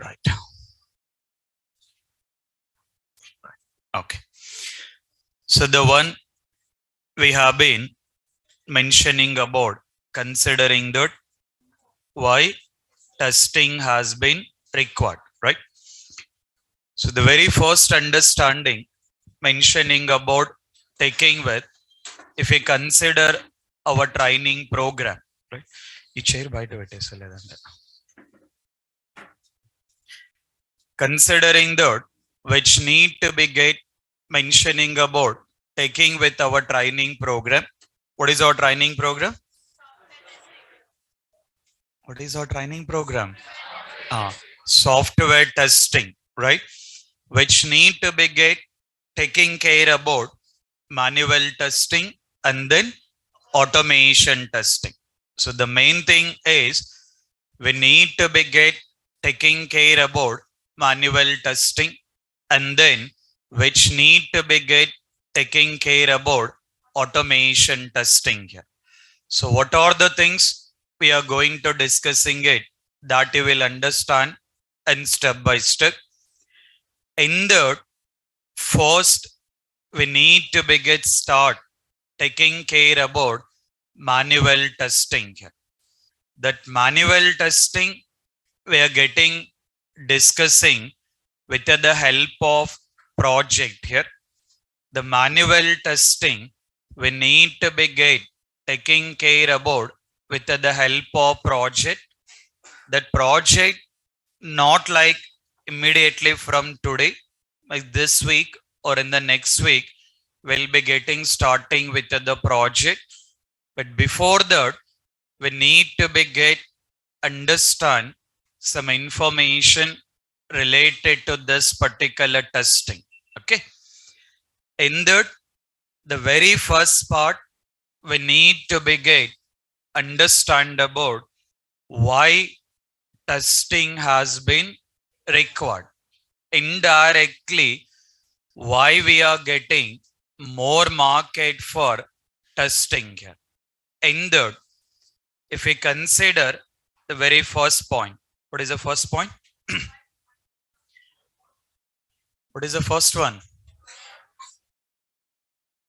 Right. Okay. So the one we have been mentioning about considering that why testing has been required, right? So the very first understanding mentioning about taking with, if we consider our training program, right? ఈ chair బయట పెట్టేసలేదంటే considering that which need to be get mentioning about taking with our training program. What is our training program? What is our training program? Software testing, right? Which need to be get taking care about manual testing and then automation testing. So the main thing is we need to be get taking care about manual testing and then which need to be get taking care about automation testing here. So what are the things we are going to discussing it that you will understand and step by step. In the first, we need to be get start taking care about manual testing here. That manual testing we are getting discussing with the help of project here. The manual testing we need to be get taking care about with the help of project. That project not like immediately from today, like this week or in the next week, we'll be getting starting with the project. But before that, we need to be get understand some information related to this particular testing. Okay. In that, the very first part, we need to be get understand about why testing has been required. Indirectly, why we are getting more market for testing here. In that, if we consider the very first point, what is the first point? What is the first one?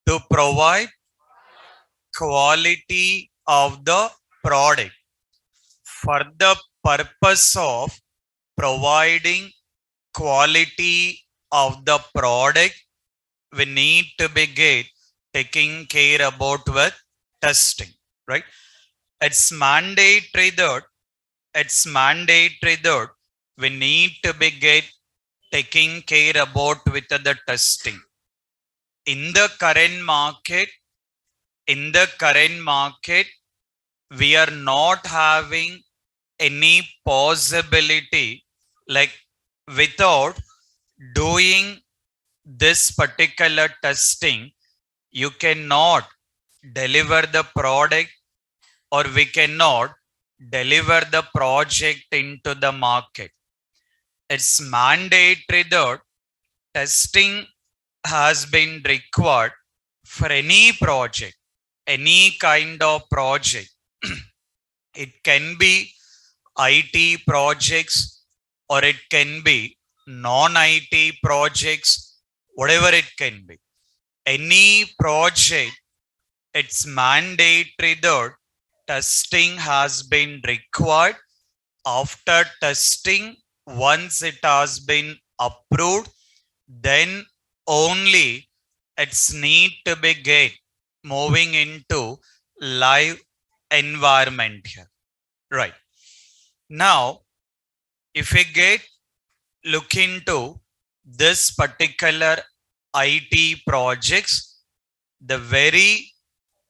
To provide quality of the product. For the purpose of providing quality of the product, we need to be get taking care about with testing, right? It's mandatory that we need to be get taking care about with the testing. In the current market, we are not having any possibility like without doing this particular testing, you cannot deliver the product or we cannot deliver the project into the market. It's mandatory that testing has been required for any project, any kind of project. It can be IT projects or it can be non-IT projects, whatever it can be. Any project, it's mandatory that testing has been required. After testing, once it has been approved, then only it's need to be get moving into live environment here. Right. Now, if we get look into this particular IT projects, the very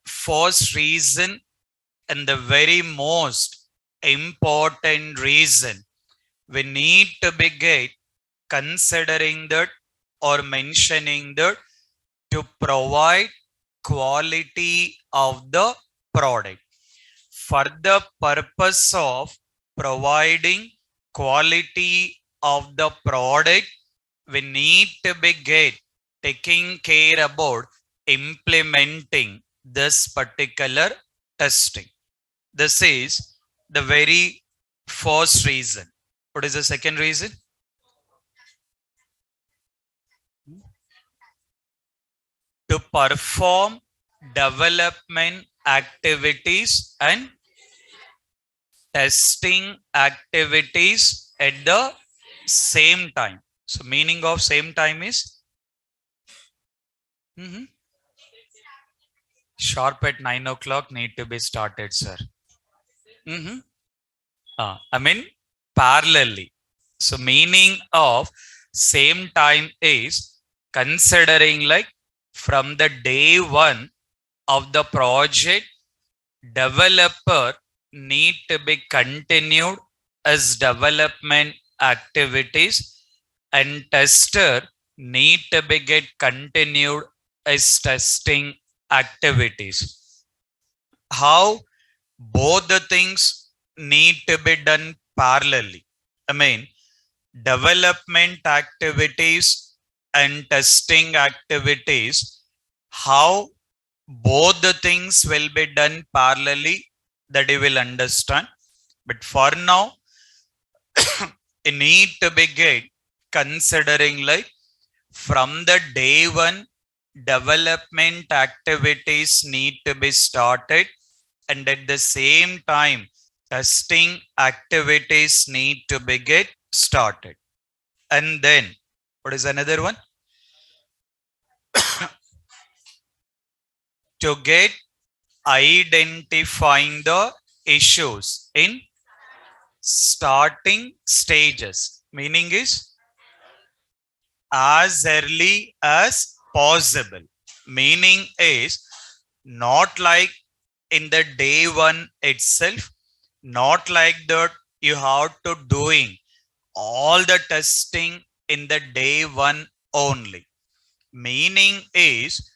first reason and the very most important reason we need to be get considering that or mentioning that to provide quality of the product. For the purpose of providing quality of the product, we need to be get taking care about implementing this particular testing. This is the very first reason. What is the second reason? To perform development activities and testing activities at the same time. So meaning of same time is sharp at 9 o'clock need to be started, sir. I mean parallelly. So meaning of same time is considering like from the day one of the project, developer need to be continued as development activities and tester need to be get continued as testing activities. How both the things need to be done parallelly. I mean, development activities and testing activities, how both the things will be done parallelly, that you will understand. But for now, you need to be get considering like from the day one, development activities need to be started, and at the same time, testing activities need to be get started. And then, what is another one? To get identifying the issues in starting stages. Meaning is as early as possible. Meaning is not like in the day one itself, not like that you have to doing all the testing in the day one only. Meaning is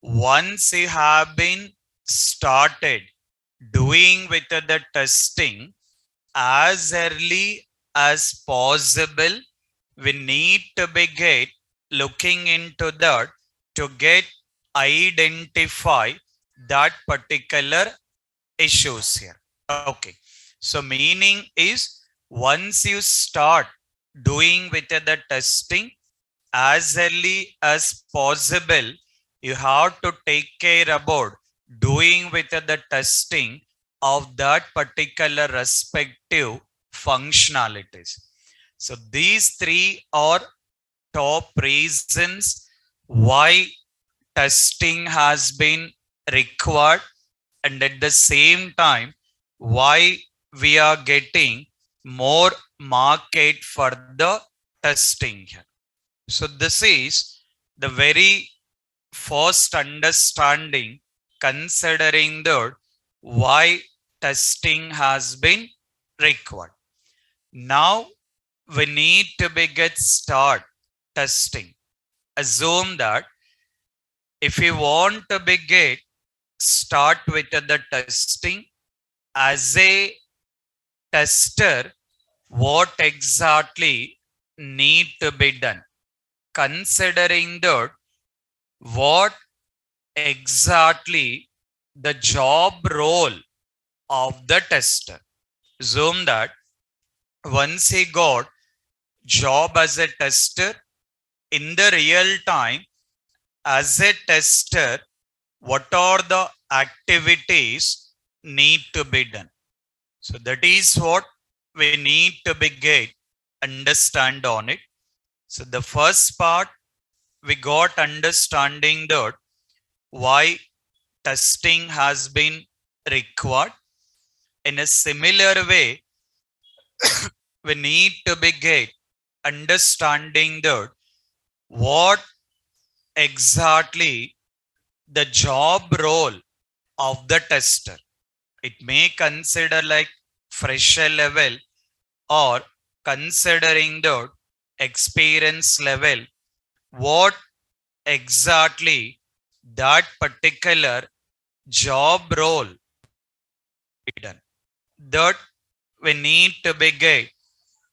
once you have been started doing with the testing as early as possible, we need to be get looking into that to get identify that particular issues here. Okay. So meaning is once you start doing with the testing as early as possible, you have to take care about doing with the testing of that particular respective functionalities. So these three are top reasons why testing has been required, and at the same time why we are getting more market for the testing here. So this is the very first understanding considering that why testing has been required. Now we need to be get start testing. Assume that if you want to be get start with the testing as a tester, what exactly need to be done? Considering that what exactly the job role of the tester. Assume that once he got job as a tester, in the real time as a tester, what are the activities need to be done? So that is what we need to be get understand on it. So the first part we got understanding that why testing has been required. In a similar way, we need to be get understanding that what exactly the job role of the tester. It may consider like fresher level or considering the experience level, what exactly that particular job role be done. That we need to be get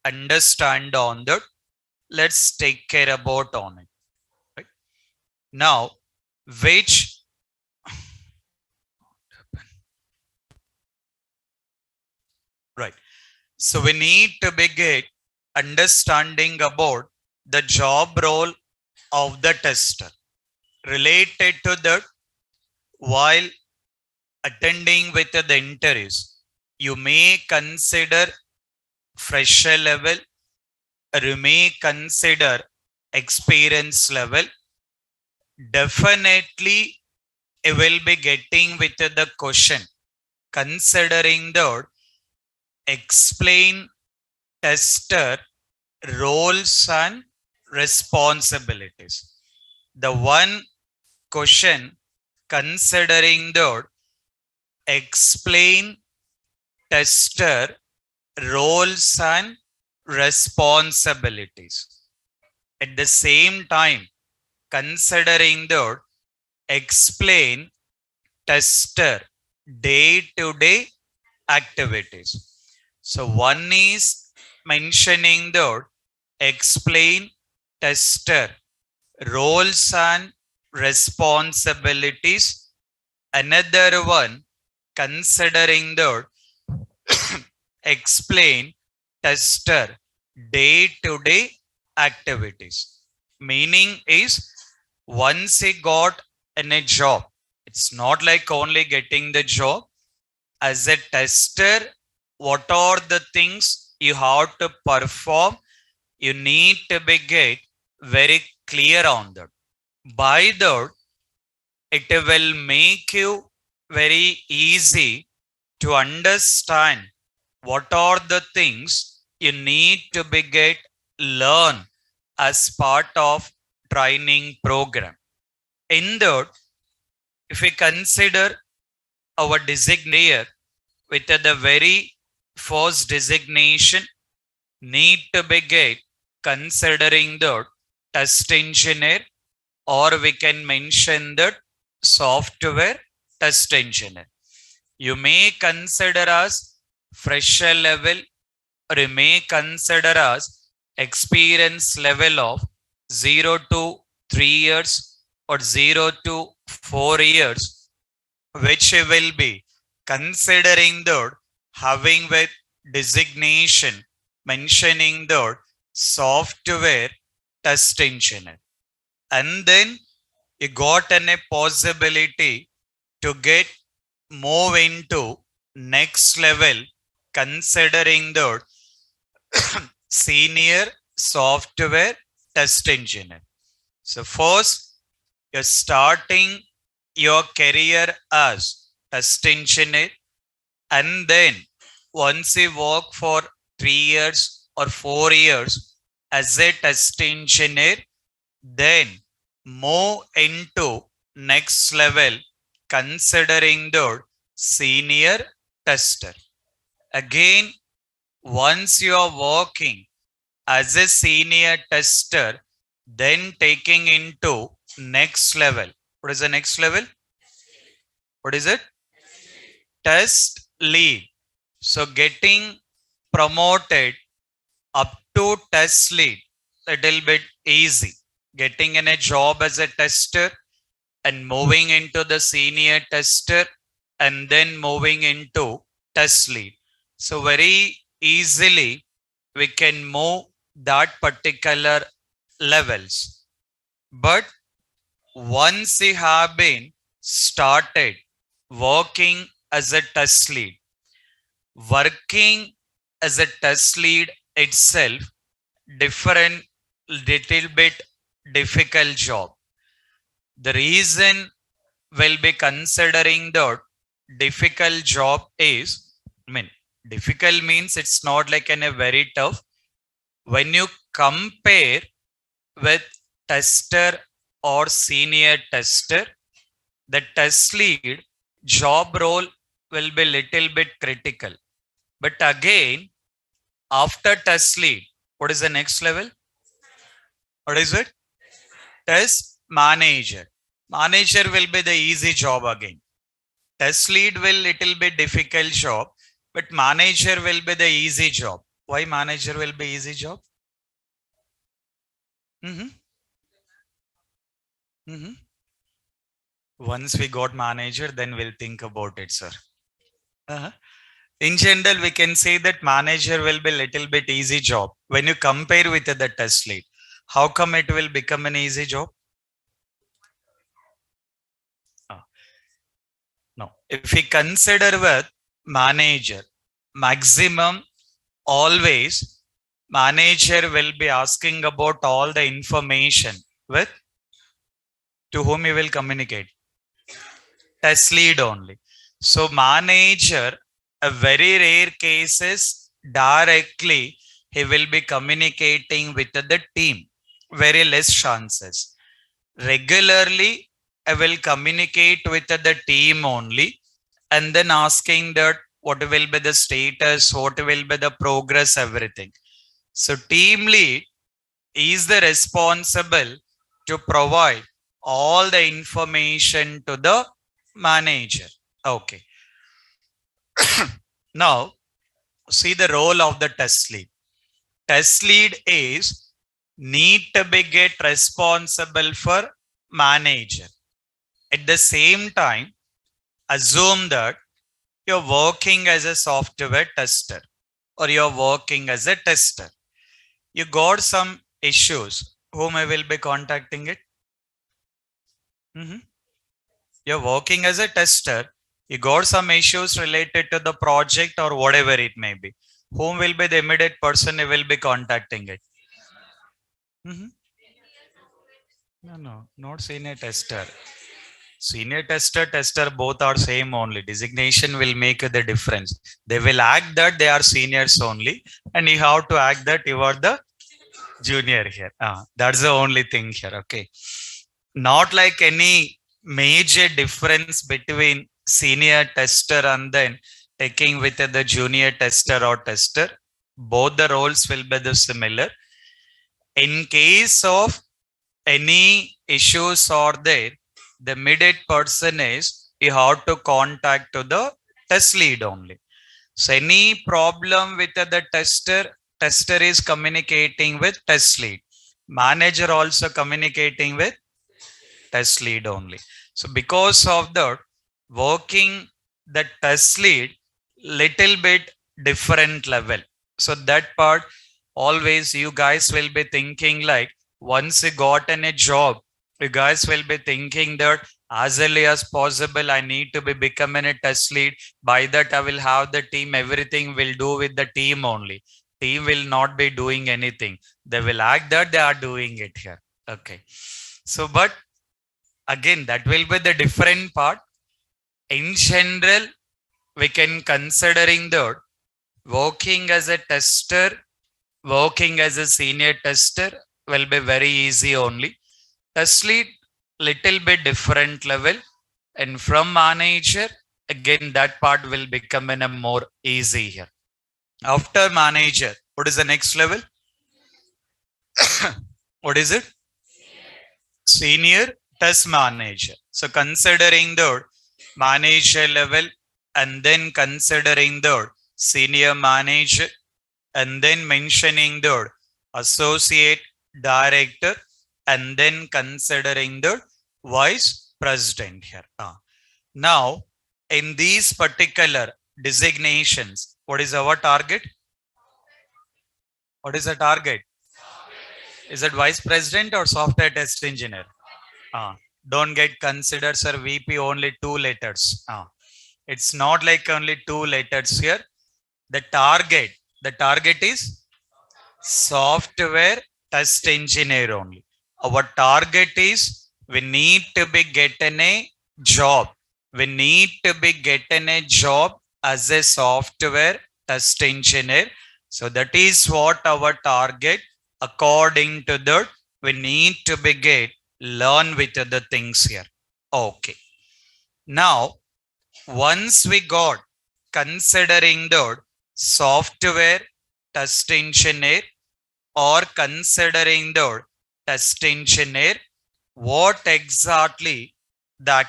understand on that. Let's take care about on it. Right? Now, which right. So we need to be get understanding about the job role of the tester. Related to that, while attending with the interviews, you may consider fresher level, or you may consider experience level. Definitely, you will be getting with the question considering that explain tester roles and responsibilities. The one question considering that explain tester roles and responsibilities. At the same time, considering that explain tester day to day activities. So one is mentioning the explain tester roles and responsibilities. Another one considering the explain tester day to day activities. Meaning is once he got in a job, it's not like only getting the job. As a tester, what are the things you have to perform? You need to be get very clear on that. By that, it will make you very easy to understand what are the things you need to be get learn as part of training program. In that, if we consider our designator with the very first designation need to be get considering the test engineer, or we can mention that software test engineer. You may consider as fresher level, or you may consider as experience level of 0 to 3 years or 0 to 4 years, which will be considering that having with designation mentioning that software test engineer. And then you got a possibility to get move into next level considering the senior software test engineer. So first you're starting your career as test engineer, and then once you work for 3 years or 4 years as a test engineer, then move into next level considering the senior tester. Again, once you are working as a senior tester, then taking into next level. What is the next level? What is it? Test lead. So getting promoted up to test lead, little bit easy. Getting in a job as a tester and moving into the senior tester and then moving into test lead. So very easily we can move that particular levels. But once you have been started working as a test lead, working as a test lead itself different, little bit difficult job. The reason we'll be considering the difficult job is, I mean, difficult means it's not like a very tough. When you compare with tester or senior tester, the test lead job role will be little bit critical. But again, after test lead, what is the next level? What is it? Test manager. Manager will be the easy job again. Test lead will little bit difficult job, but manager will be the easy job. Why manager will be easy job? Mm-hmm. Mm-hmm. Once we got manager, then we'll think about it, sir. Uh-huh. In general, we can say that manager will be little bit easy job. When you compare with the test lead, how come it will become an easy job? Ah, no. If we consider with manager, maximum always manager will be asking about all the information with to whom he will communicate. Test lead only. So manager, a very rare cases directly he will be communicating with the team. Very less chances. Regularly, I will communicate with the team only, and then asking that what will be the status, what will be the progress, everything. So team lead is the responsible to provide all the information to the manager. Okay. Now, see the role of the test lead. Test lead is need to be get responsible for manager. At the same time, assume that you're working as a software tester or you're working as a tester. You got some issues. Whom I will be contacting it? Mhm. You're working as a tester. You got some issues related to the project or whatever it may be. Whom will be the immediate person you will be contacting it? Mhm. No, no, not senior tester. Senior tester, tester, both are same only. Designation will make the difference. They will act that they are seniors only, and you have to act that you are the junior here. That's the only thing here. Okay. Not like any major difference between senior tester and then taking with the junior tester or tester. Both the roles will be the similar. In case of any issues are there, the immediate person is you have to contact to the test lead only. So any problem with the tester is communicating with test lead. Manager also communicating with test lead only. So because of that, working the test lead little bit different level. So that part always you guys will be thinking like once you got in a job, you guys will be thinking that as early as possible I need to be becoming a test lead. By that I will have the team, everything will do with the team only. Team will not be doing anything. They will act that they are doing it here. Okay. So but again that will be the different part. In general, we can considering that working as a tester, working as a senior tester will be very easy only. Test lead little bit different level, and from manager again that part will become in a more easy here. After manager, what is the next level? What is it? Senior test manager. So considering the manager level and then considering the senior manager and then mentioning the associate director and then considering the vice president here. Now, in these particular designations, what is our target? What is the target? Is it vice president or software test engineer? Ah, don't get considered, sir. VP only two letters. It's not like only two letters here. The target is software test engineer only. Our target is we need to be getting a job. We need to be getting a job as a software test engineer. So that is what our target. According to that, we need to be get learn with the things here. Okay. Now, once we got considering the software test engineer or considering the test engineer, what exactly that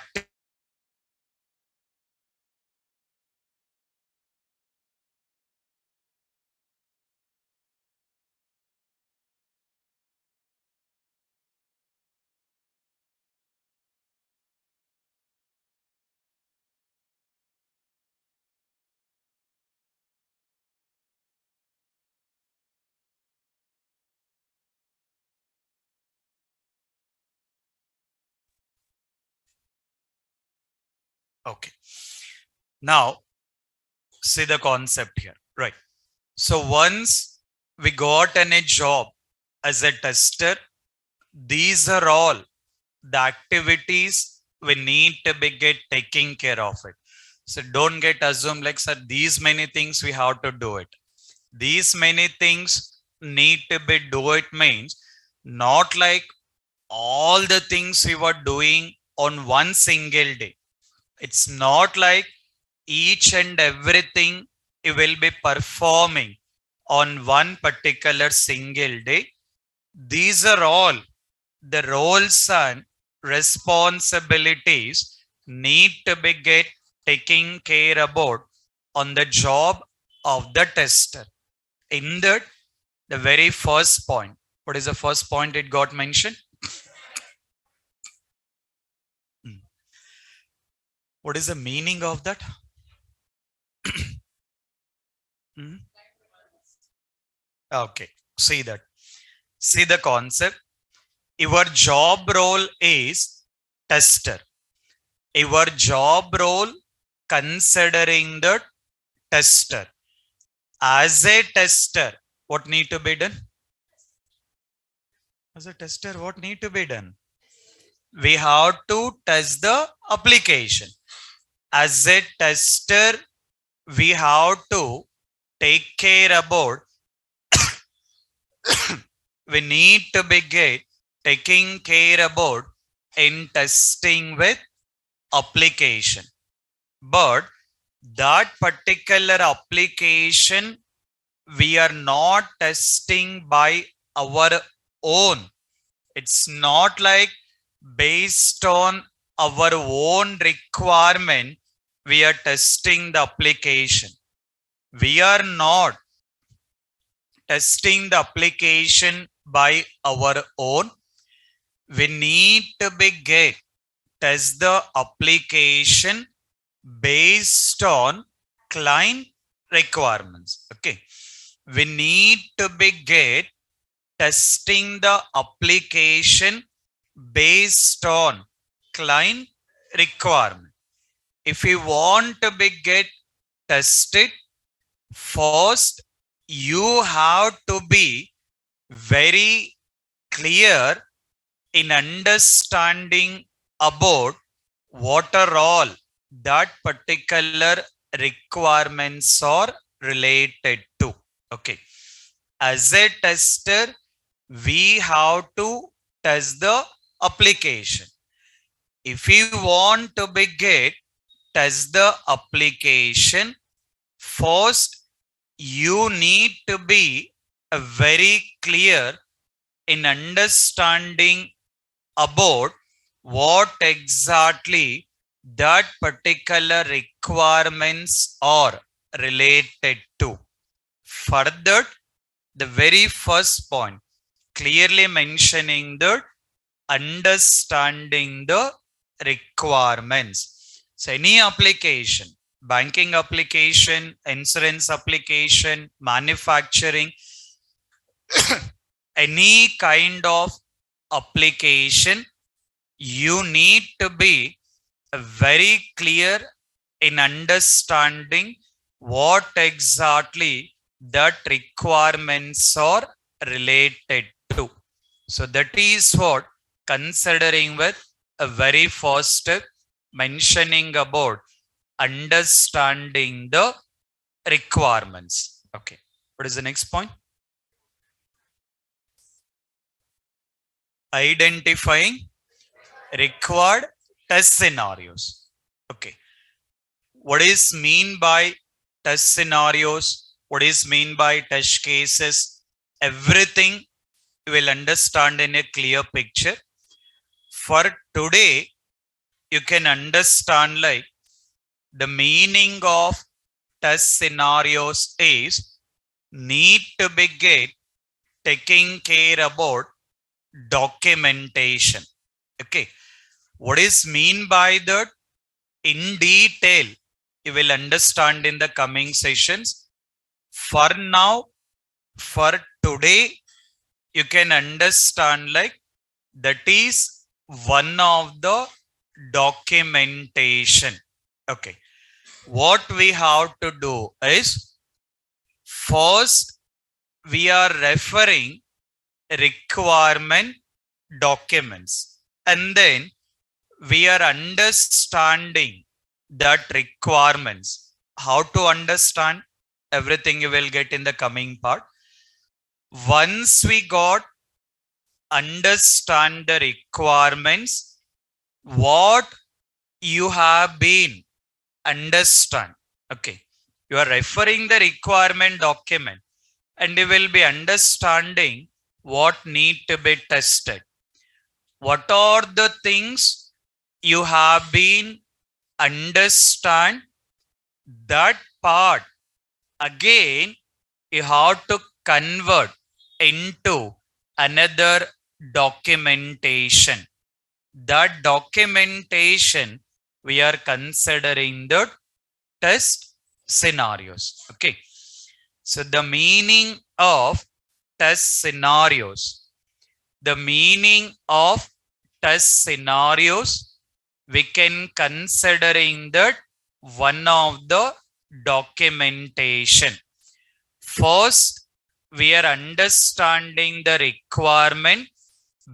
Okay. Now, see the concept here, right? So once we got a job as a tester, these are all the activities we need to be get taking care of it. So don't get assumed like, sir, these many things we have to do it. These many things need to be do it means not like all the things we were doing on one single day. It's not like each and everything you will be performing on one particular single day. These are all the roles and responsibilities need to be get taken care about on the job of the tester. In that, the very first point, what is the first point it got mentioned? What is the meaning of that? Okay, see that. See the concept. Your job role is tester. Your job role considering the tester. As a tester, what need to be done? As a tester, what need to be done? We have to test the application. As a tester, we have to take care about we need to be get taking care about in testing with application. But that particular application we are not testing by our own. It's not like based on our own requirement we are testing the application. We are not testing the application by our own. We need to be get test the application based on client requirements. Okay. We need to be get testing the application based on client requirement. If you want to be get tested, first you have to be very clear in understanding about what are all that particular requirements are related to. Okay. As a tester, we have to test the application. If you want to be get test the application, first you need to be very clear in understanding about what exactly that particular requirements are related to. Further, the very first point, clearly mentioning the understanding the requirements. So any application, banking application, insurance application, manufacturing, any kind of application, you need to be very clear in understanding what exactly that requirements are related to. So that is what considering with a very first step, mentioning about understanding the requirements. Okay. What is the next point? Identifying required test scenarios. Okay. What is mean by test scenarios? What is mean by test cases? Everything you will understand in a clear picture. For today, you can understand like the meaning of test scenarios is need to be get taking care about documentation. Okay. What is mean by that? In detail, you will understand in the coming sessions. For now, for today, you can understand like that is one of the documentation. Okay. What we have to do is first we are referring requirement documents, and then we are understanding that requirements. How to understand? Everything you will get in the coming part. Once we got understand the requirements, what you have been understand. Okay, you are referring the requirement document and you will be understanding what need to be tested. What are the things you have been understand? That part again you have to convert into another documentation. That documentation we are considering the test scenarios. Okay, so the meaning of test scenarios, the meaning of test scenarios, we can considering that one of the documentation. First we are understanding the requirement.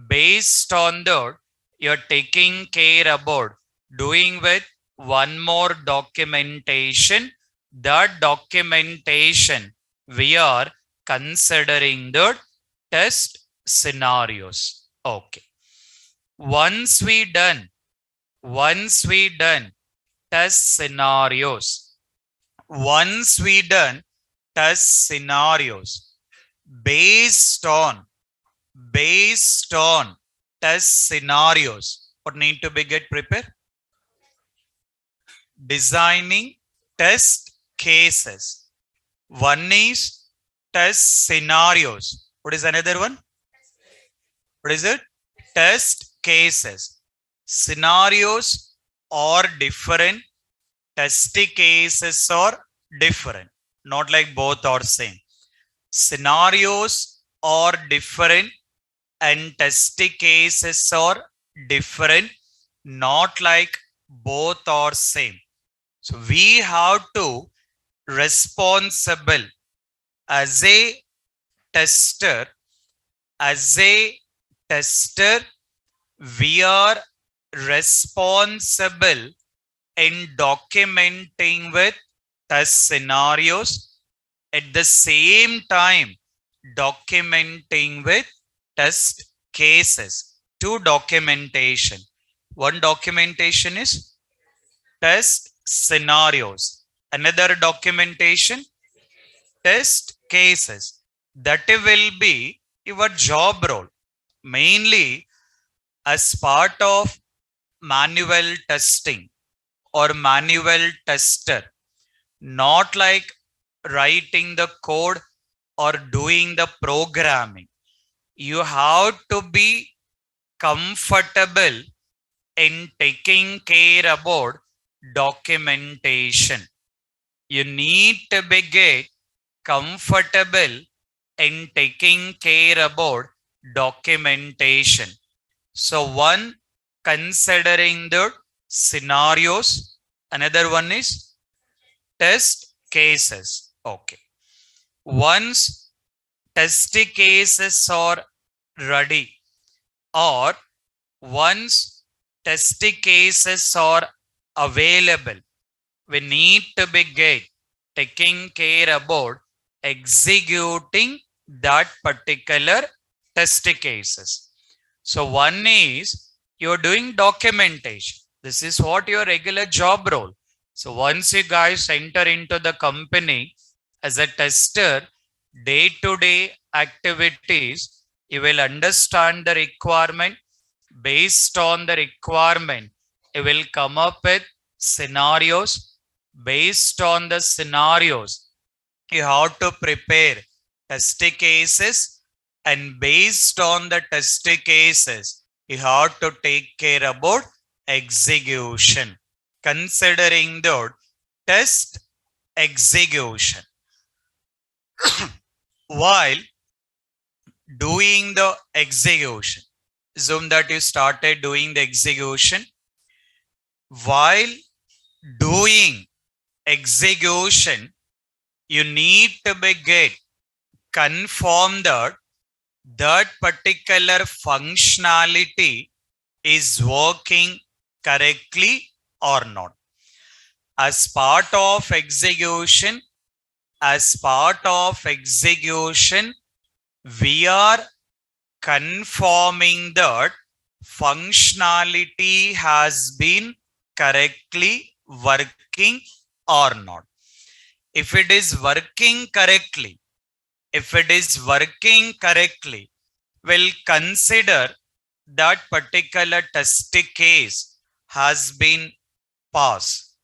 Based on that you're taking care about doing with one more documentation. That documentation we are considering the test scenarios. Okay, once we done, once we done test scenarios, once we done test scenarios, based on, based on test scenarios, what need to be get prepared? Designing test cases. One is test scenarios. What is another one? What is it? Test cases. Scenarios are different, test cases are different, not like both are same. Scenarios are different and test cases are different, not like both are same. So we have to responsible as a tester, as a tester we are responsible in documenting with test scenarios, at the same time documenting with test cases. Two documentation. One documentation is test scenarios, another documentation test cases. That will be your job role, mainly as part of manual testing or manual tester, not like writing the code or doing the programming. You have to be comfortable in taking care about documentation. You need to be get comfortable in taking care about documentation. So one considering the scenarios, another one is test cases. Okay, once test cases are ready, or once test cases are available, we need to be get taking care about executing that particular test cases. So one is you're doing documentation. This is what your regular job role. So once you guys enter into the company as a tester, day-to-day activities, you will understand the requirement. Based on the requirement, you will come up with scenarios. Based on the scenarios, you have to prepare test cases, and based on the test cases, you have to take care about execution, considering the test execution. While doing the execution, assume that you started doing the execution. While doing execution, you need to be get confirm that that particular functionality is working correctly or not. As part of execution, as part of execution, we are confirming that functionality has been correctly working or not. If it is working correctly, if it is working correctly, we'll consider that particular test case has been passed.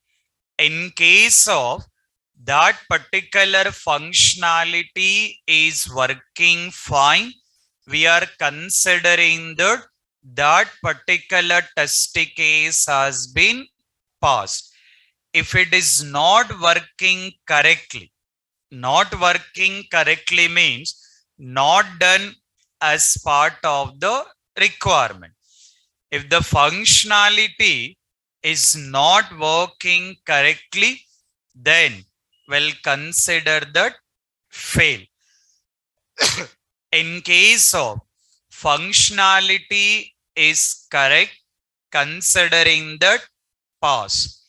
In case of that particular functionality is working fine, we are considering that that particular test case has been passed. If it is not working correctly, not working correctly means not done as part of the requirement. If the functionality is not working correctly, then we'll consider that fail. In case of functionality is correct, considering that pass.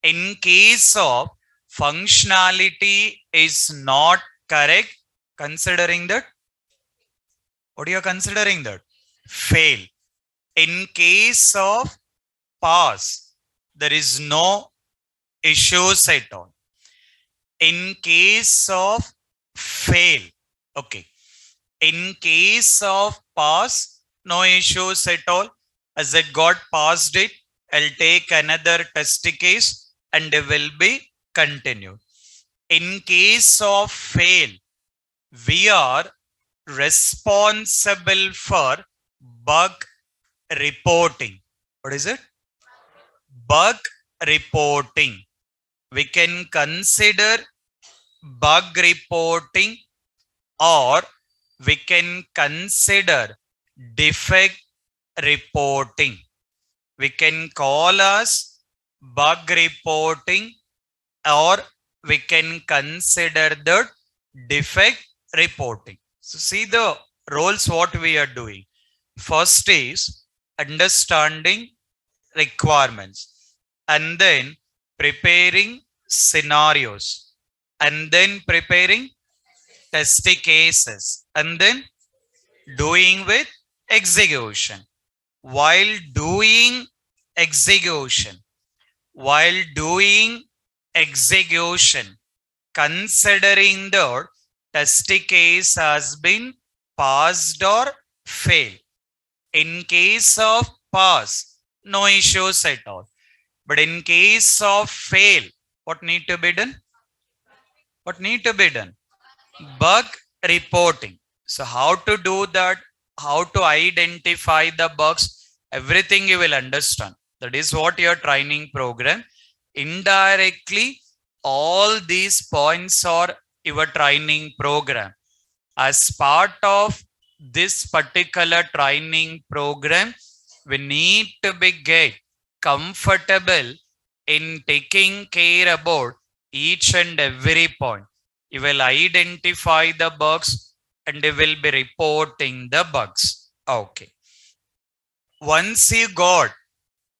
In case of functionality is not correct, considering that, what are you considering that? Fail. In case of pass, there is no issues at all. In case of fail, okay. In case of pass, no issues at all. As it got passed it, I'll take another test case and it will be continued. In case of fail, we are responsible for bug reporting. What is it? Bug reporting. We can consider bug reporting, or we can consider defect reporting. We can call as bug reporting, or we can consider the defect reporting. So see the roles what we are doing. First is understanding requirements, and then preparing scenarios, and then preparing test cases, and then doing with execution. While doing execution, while doing execution, considering the test case has been passed or failed. In case of pass, no issues at all. But in case of fail, what need to be done? What need to be done? Bug reporting. So how to do that? How to identify the bugs? Everything you will understand. That is what your training program. Indirectly, all these points are your training program. As part of this particular training program, we need to be get comfortable in taking care about each and every point. You will identify the bugs and you will be reporting the bugs. Okay. Once you got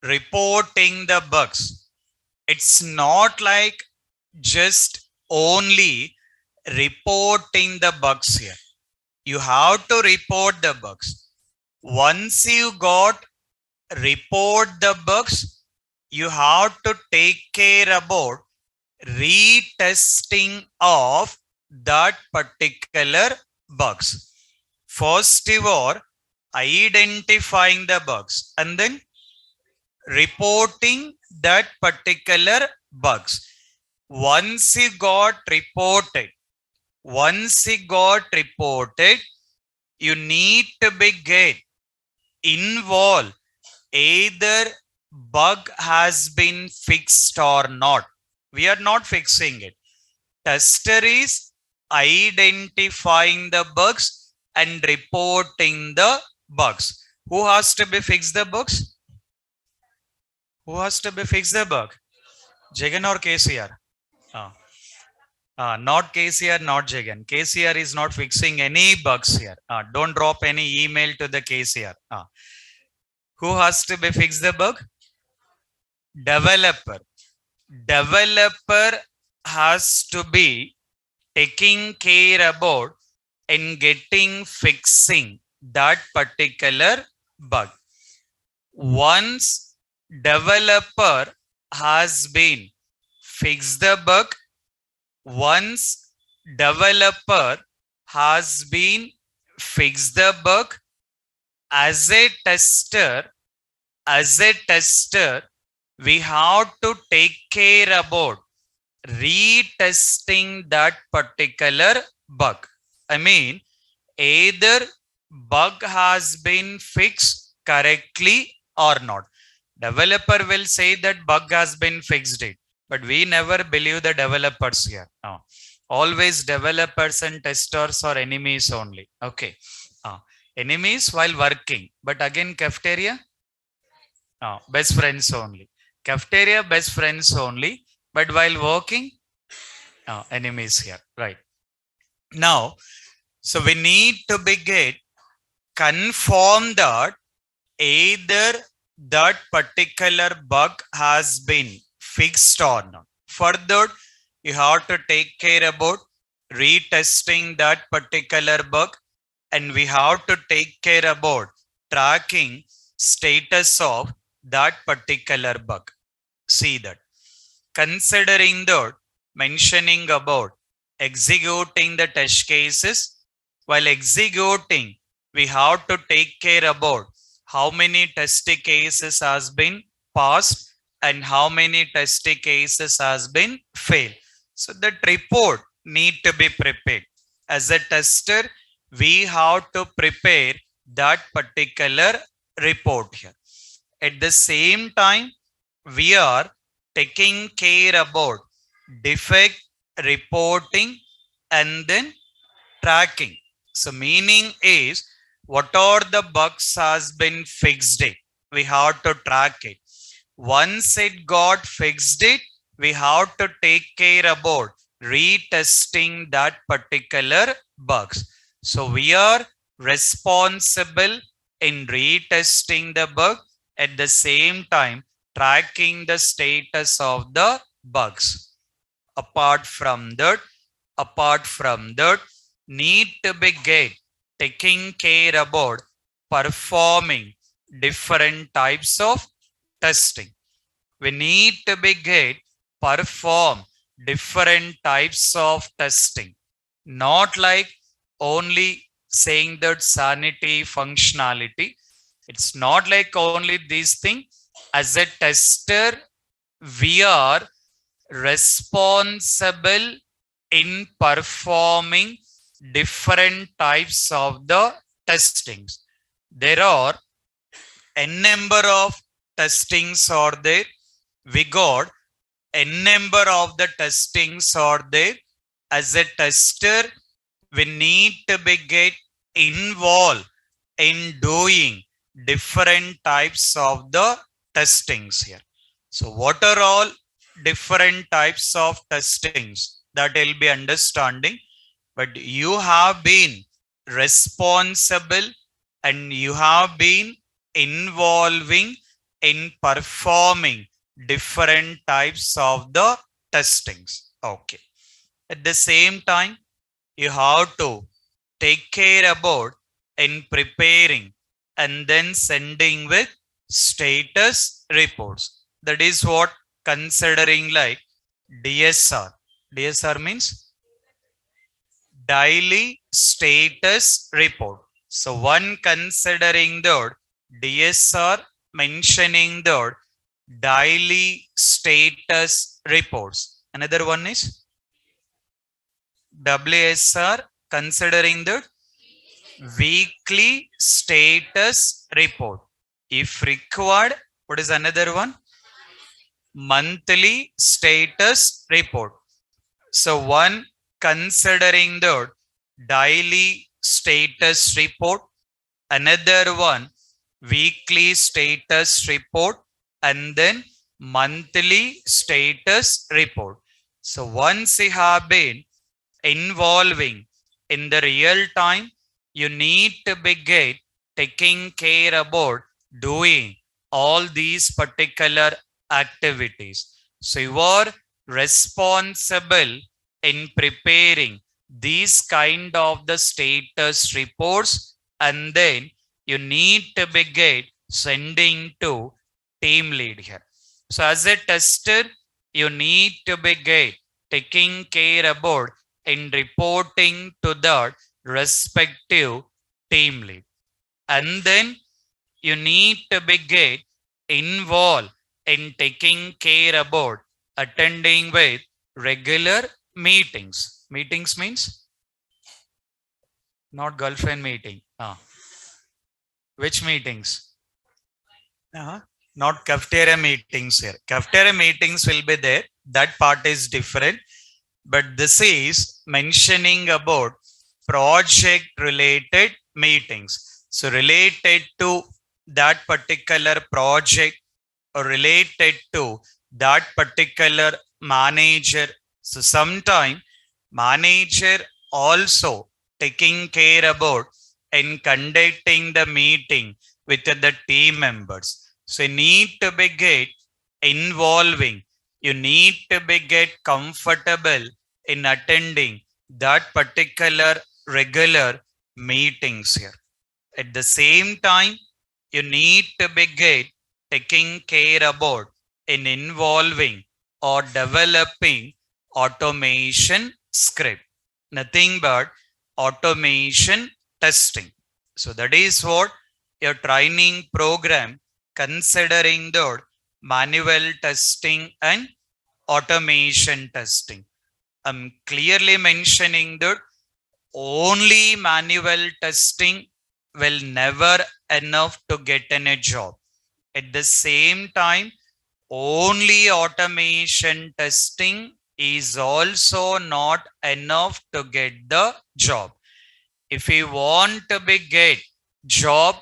reporting the bugs, it's not like just only reporting the bugs here. You have to report the bugs. Once you got report the bugs, you have to take care about retesting of that particular bugs. First you are identifying the bugs and then reporting that particular bugs. Once you got reported, you need to be get involved. Either bug has been fixed or not. We are not fixing it. Tester is identifying the bugs and reporting the bugs. Who has to be fix the bugs? Who has to be fix the bug? Jagan or KCR? Ah. Not KCR, not Jagan. KCR is not fixing any bugs here. Don't drop any email to the KCR. Who has to be fix the bug? Developer. Developer has to be taking care about in getting fixing that particular bug. Once developer has been fixed the bug, once developer has been fixed the bug, as a tester, we have to take care about retesting that particular bug. I mean, either bug has been fixed correctly or not. Developer will say that bug has been fixed it, but we never believe the developers here. No. Always developers and testers are enemies only. Okay. Enemies while working, but again cafeteria, best friends only. Cafeteria, best friends only, but while working, enemies here. Right. Now, so we need to begin confirm that either that particular bug has been fixed or not. Further, you have to take care about retesting that particular bug, and we have to take care about tracking status of that particular bug. See that. Considering that, mentioning about executing the test cases, while executing, we have to take care about how many test cases has been passed and how many test cases has been failed. So that report need to be prepared. As a tester, we have to prepare that particular report here. At the same time, we are taking care about defect reporting and then tracking. So meaning is, what are the bugs has been fixed it, we have to track it. Once it got fixed it, we have to take care about retesting that particular bugs. So we are responsible in retesting the bug, at the same time tracking the status of the bugs. Apart from that, need to be taking care about performing different types of testing. We need to be perform different types of testing, not like only saying that sanity functionality. It's not like only this thing. As a tester, we are responsible in performing different types of the testings. There are n number of testings are there. We got n number of the testings are there. As a tester, we need to be involved in doing different types of the testings here. So what are all different types of testings, that will be understanding, but you have been responsible and you have been involving in performing different types of the testings. Okay. At the same time, you have to take care about in preparing and then sending with status reports. That is what considering like DSR. DSR means daily status report. So one considering that DSR, mentioning that daily status reports. Another one is WSR, considering that weekly status report. If required, what is another one? Monthly status report. So one considering the daily status report, another one weekly status report, and then monthly status report. So once you have been involving in the real time, you need to begin taking care about doing all these particular activities. So you are responsible in preparing these kind of the status reports, and then you need to begin sending to team lead here. So as a tester, you need to begin taking care about in reporting to that respective team lead. And then you need to begin involved in taking care about attending with regular meetings. Meetings means not girlfriend meeting. Which meetings? Not cafeteria meetings here. Cafeteria meetings will be there. That part is different. But this is mentioning about project related meetings. So related to that particular project or related to that particular manager. So sometime manager also taking care about in conducting the meeting with the team members. So you need to be get involving. You need to be get comfortable in attending that particular regular meetings here. At the same time, you need to be get taking care about in involving or developing automation script. Nothing but automation testing. So that is what your training program considering the manual testing and automation testing. I'm clearly mentioning that only manual testing will never enough to get in a job. At the same time, only automation testing is also not enough to get the job. If you want to be get job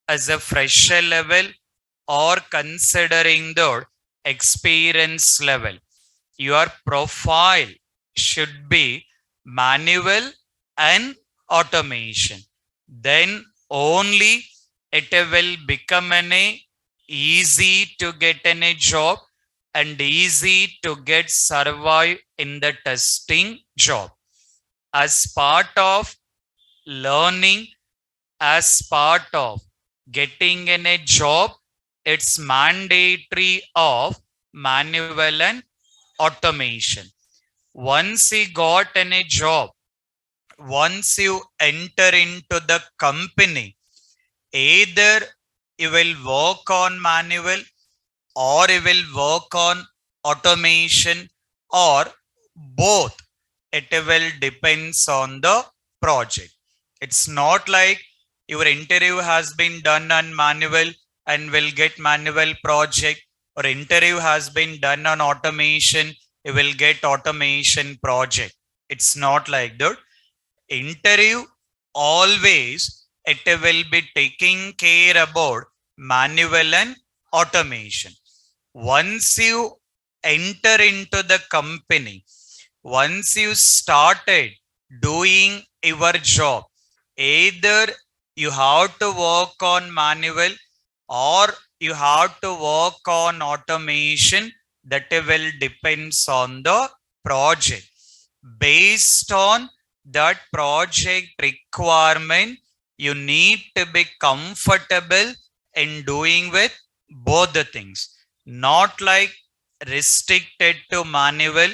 as a fresher level or considering the experience level, your profile should be manual and automation. Then only it will become an easy to get any job and easy to get survive in the testing job. As part of learning, as part of getting in a job, it's mandatory of manual and automation. Once you got in a job, once you enter into the company, either you will work on manual or you will work on automation or both. It will depends on the project. It's not like your interview has been done on manual and will get manual project, or interview has been done on automation, you will get automation project. It's not like that. Interview always it will be taking care about manual and automation. Once you enter into the company, once you started doing your job, either you have to work on manual or you have to work on automation. That will depends on the project. Based on that project requirement, you need to be comfortable in doing with both the things. Not like restricted to manual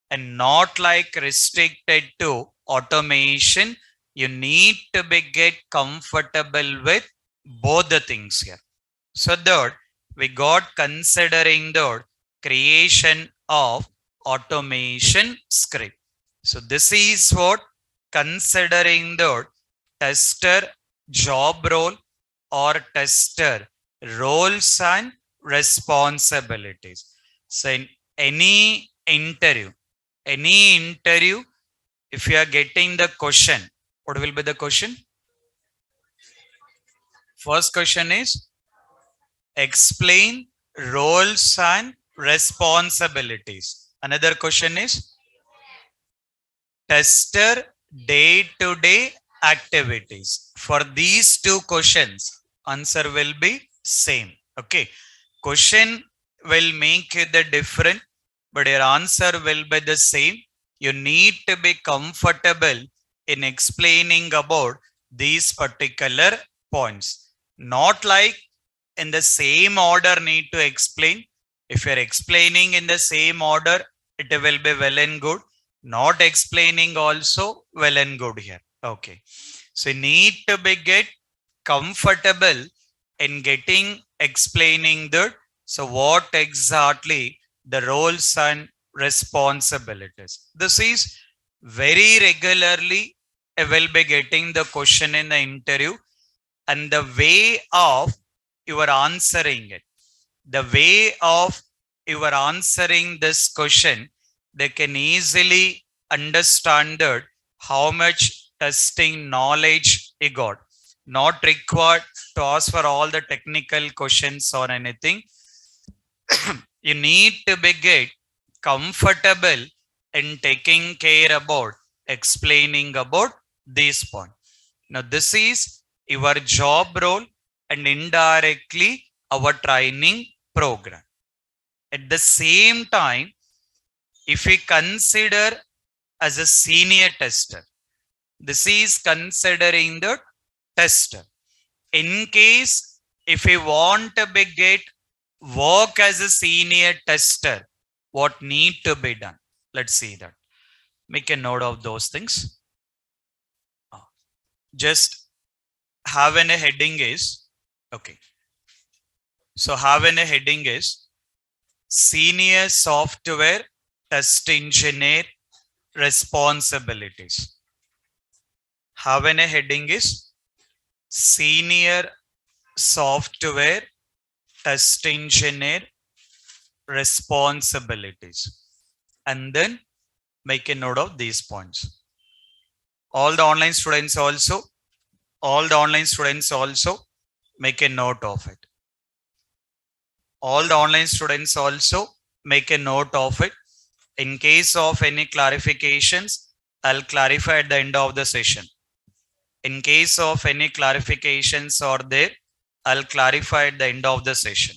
and not like restricted to automation. You need to be get comfortable with both the things here. So that we got considering the creation of automation script. So this is what considering the tester job role or tester roles and responsibilities. So in any interview, if you are getting the question, what will be the question? First question is explain roles and responsibilities. Another question is tester day-to-day activities. For these two questions, answer will be same. Okay. Question will make the different, but your answer will be the same. You need to be comfortable in explaining about these particular points. Not like in the same order need to explain. If you're explaining in the same order, it will be well and good. Not explaining also well and good here. Okay. So you need to be get comfortable in getting explaining that. So what exactly the roles and responsibilities. This is very regularly I will be getting the question in the interview and the way of you are answering it. The way of you are answering this question, they can easily understand that how much testing knowledge you got. Not required to ask for all the technical questions or anything. You need to be get comfortable in taking care about explaining about this point. Now, this is your job role and indirectly our training program. At the same time, if we consider as a senior tester, this is considering the tester. In case if we want to be get work as a senior tester, what need to be done? Let's see that. Make a note of those things. Just having a heading is okay. So having a heading is senior software test engineer responsibilities. Having a heading is senior software test engineer responsibilities. And then make a note of these points. All the online students also, make a note of it. All the online students also make a note of it. In case of any clarifications, I'll clarify at the end of the session. In case of any clarifications are there, I'll clarify at the end of the session.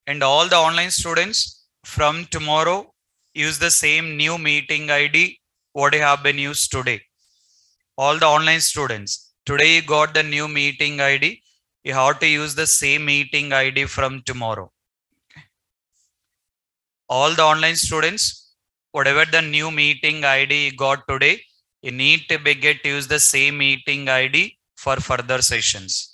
And all the online students from tomorrow use the same new meeting ID what you have been used today. All the online students, today you got the new meeting ID. You have to use the same meeting ID from tomorrow. All the online students, whatever the new meeting ID you got today, you need to be get use the same meeting ID for further sessions.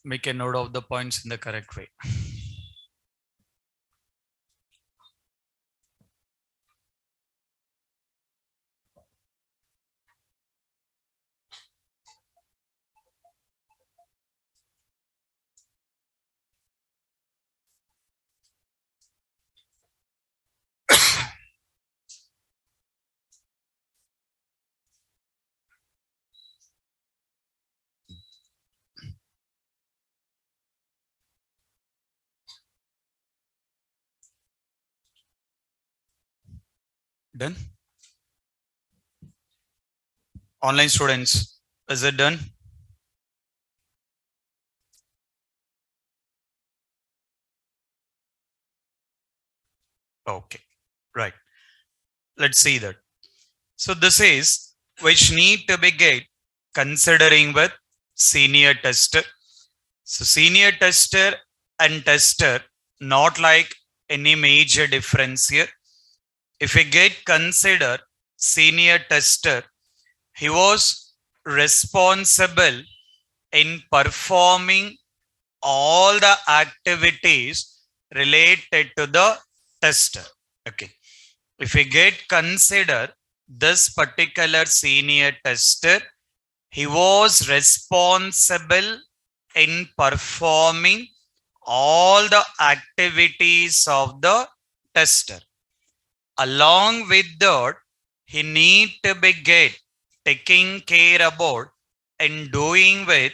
Make a note of the points in the correct way. Done? Online students, is it done? Okay, right. Let's see that. So this is which need to be get considering with senior tester. So senior tester and tester not like any major difference here. If we get consider senior tester, he was responsible in performing all the activities related to the tester. Okay. If we get consider this particular senior tester, he was responsible in performing all the activities of the tester. Along with that, he need to be get taking care about and doing with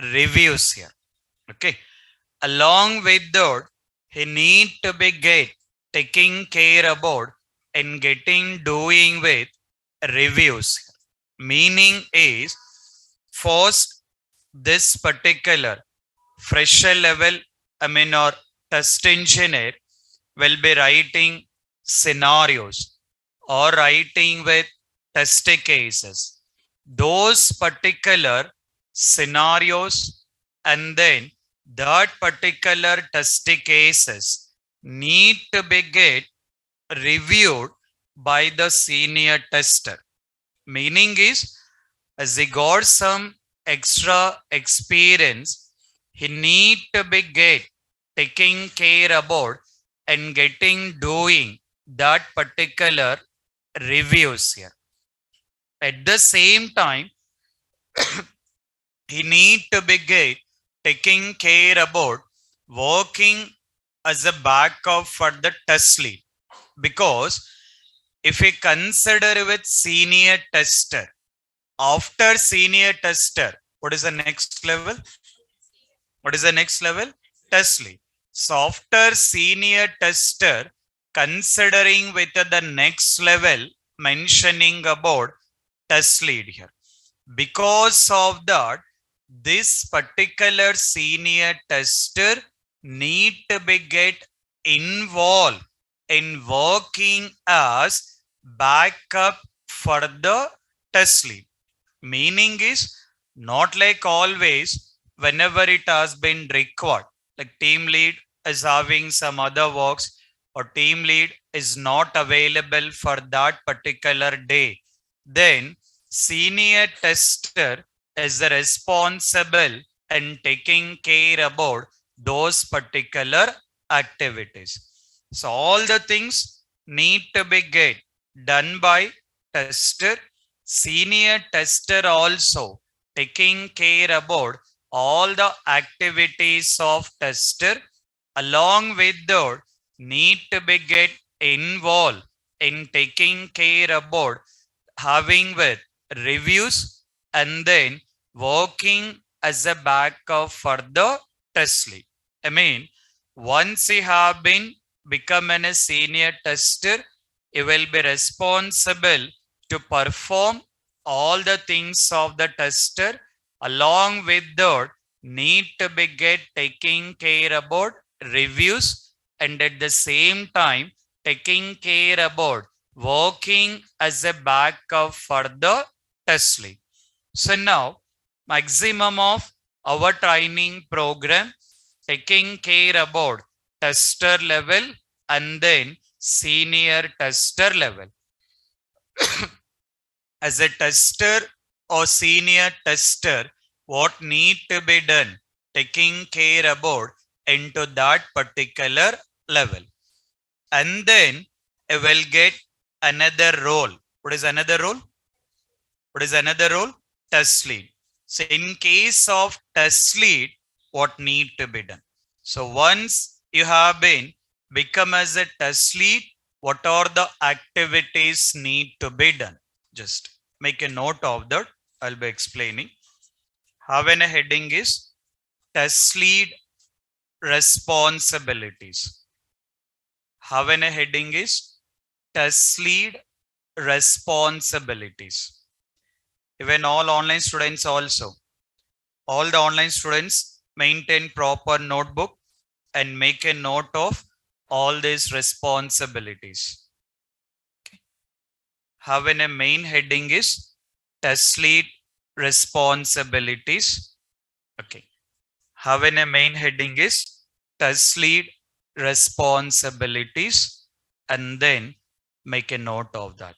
reviews here. Okay. Along with that, he need to be get taking care about and getting doing with reviews. Meaning is first this particular fresher level, or test engineer will be writing scenarios or writing with test cases. Those particular scenarios and then that particular test cases need to be get reviewed by the senior tester. Meaning is as he got some extra experience, he need to be get taking care about and getting doing that particular reviews here. At the same time, he need to be get taking care about working as a backup for the test lead. Because if we consider with senior tester, after senior tester, what is the next level? What is the next level? Test lead. So after senior tester, considering with the next level, mentioning about test lead here. Because of that, this particular senior tester need to be get involved in working as backup for the test lead. Meaning is not like always whenever it has been required. Like team lead is having some other works or team lead is not available for that particular day. Then senior tester is responsible and taking care about those particular activities. So all the things need to be get done by tester. Senior tester also taking care about all the activities of tester. Along with that, need to be get involved in taking care about having with reviews and then working as a backup for the test lead. I mean, once you have been become a senior tester, you will be responsible to perform all the things of the tester. Along with that, need to be get taking care about reviews and at the same time taking care about working as a backup for the test lead. So now maximum of our training program taking care about tester level and then senior tester level. As a tester or senior tester, what need to be done? Taking care about into that particular level. And then I will get another role. What is another role? What is another role? Test lead. So in case of test lead, what need to be done? So once you have been become as a test lead, what are the activities need to be done? Just make a note of that. I'll be explaining. Having a heading is test lead responsibilities. Having a heading is test lead responsibilities. Even all online students also. All the online students maintain proper notebook and make a note of all these responsibilities. Having a main heading is test lead responsibilities. Okay. Having a main heading is test lead responsibilities and then make a note of that.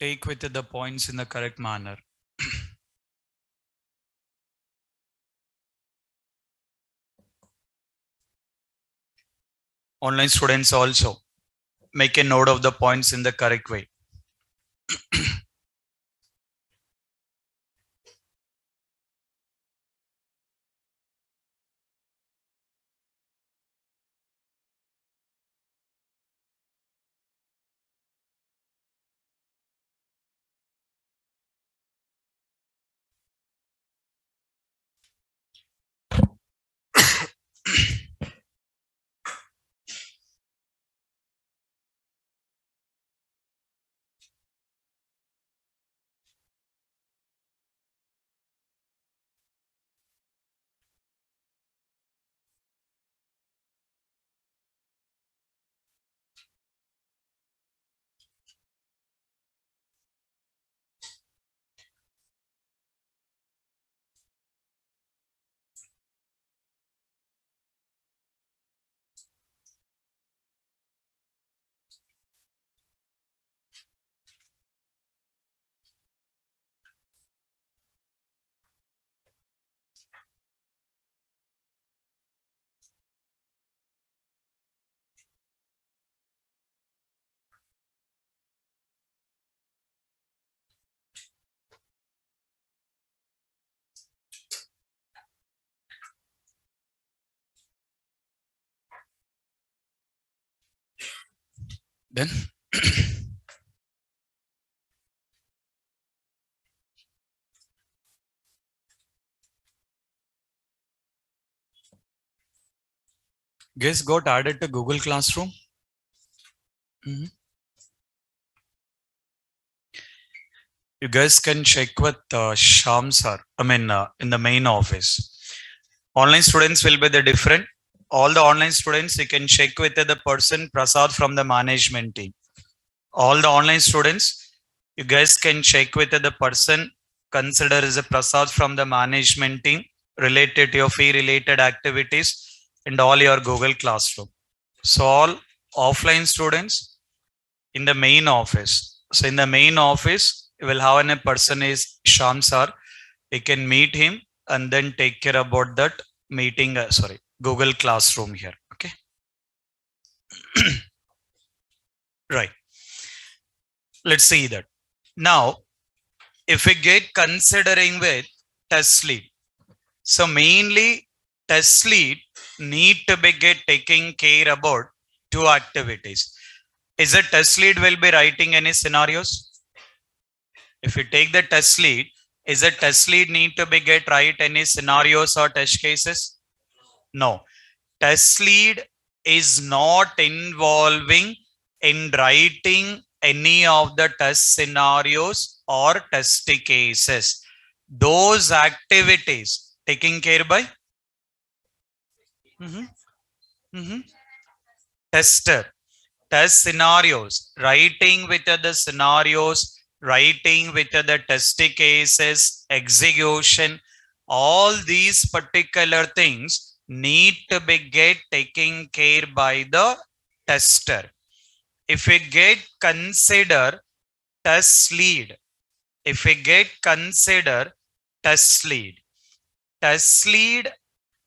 Take with the points in the correct manner. Online students also make a note of the points in the correct way. Then guess got added to Google Classroom. You guys can check with Sham sir. In the main office. Online students will be the different. All the online students, you can check with the person Prasad from the management team. All the online students, you guys can check with the person considered as a Prasad from the management team related to your fee related activities and all your Google Classroom. So all offline students in the main office. So in the main office, you will have a person is Sham sir. You can meet him and then take care about that meeting. Google Classroom here. Okay. Right. Let's see that. Now, if we get considering with test lead. So mainly test lead need to be get taking care about two activities. Is a test lead will be writing any scenarios? If you take the test lead, is a test lead need to be get write any scenarios or test cases? No. Test lead is not involving in writing any of the test scenarios or test cases. Those activities taken care by tester. Test scenarios, writing with the scenarios writing with the test cases, execution, all these particular things need to be get taken care by the tester. If we get consider test lead, if we get consider test lead, test lead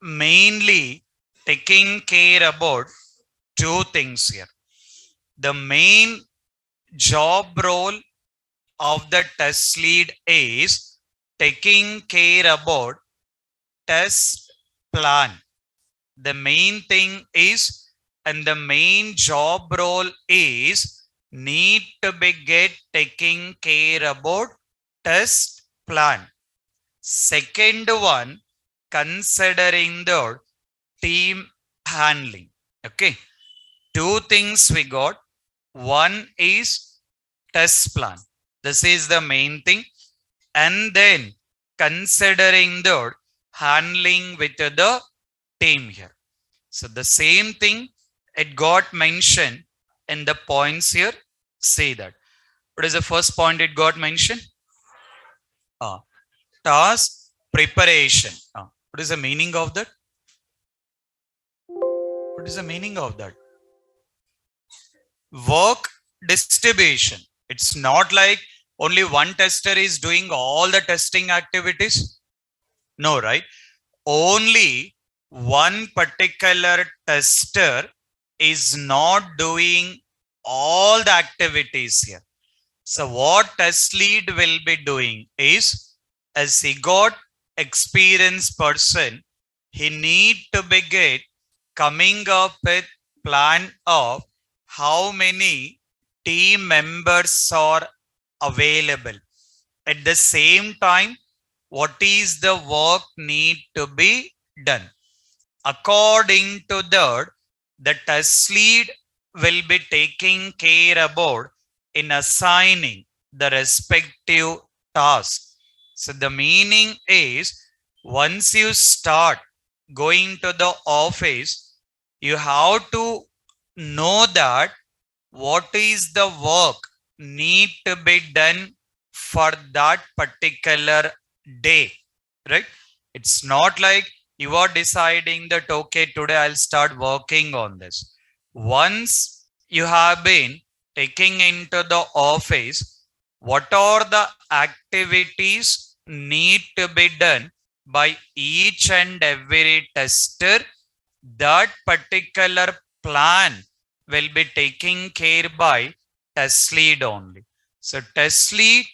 mainly taking care about two things here. The main job role of the test lead is taking care about test plan. The main thing is, and the main job role is need to be get taking care about test plan. Second one, considering the team handling. Okay, two things we got. One is test plan. This is the main thing. And then considering the handling with the team here. So the same thing it got mentioned in the points here. Say that. What is the first point it got mentioned? Task preparation. What is the meaning of that? What is the meaning of that? Work distribution. It's not like only one tester is doing all the testing activities. No, right? Only one particular tester is not doing all the activities here. So what test lead will be doing is, as he got experienced person, he need to be get coming up with plan of how many team members are available. At the same time, what is the work need to be done? According to that, the test lead will be taking care about in assigning the respective task. So the meaning is, once you start going to the office, you have to know that what is the work need to be done for that particular day, right? It's not like you are deciding that, okay, today I'll start working on this. Once you have been taking into the office, what are the activities need to be done by each and every tester, that particular plan will be taken care by test lead only. So test lead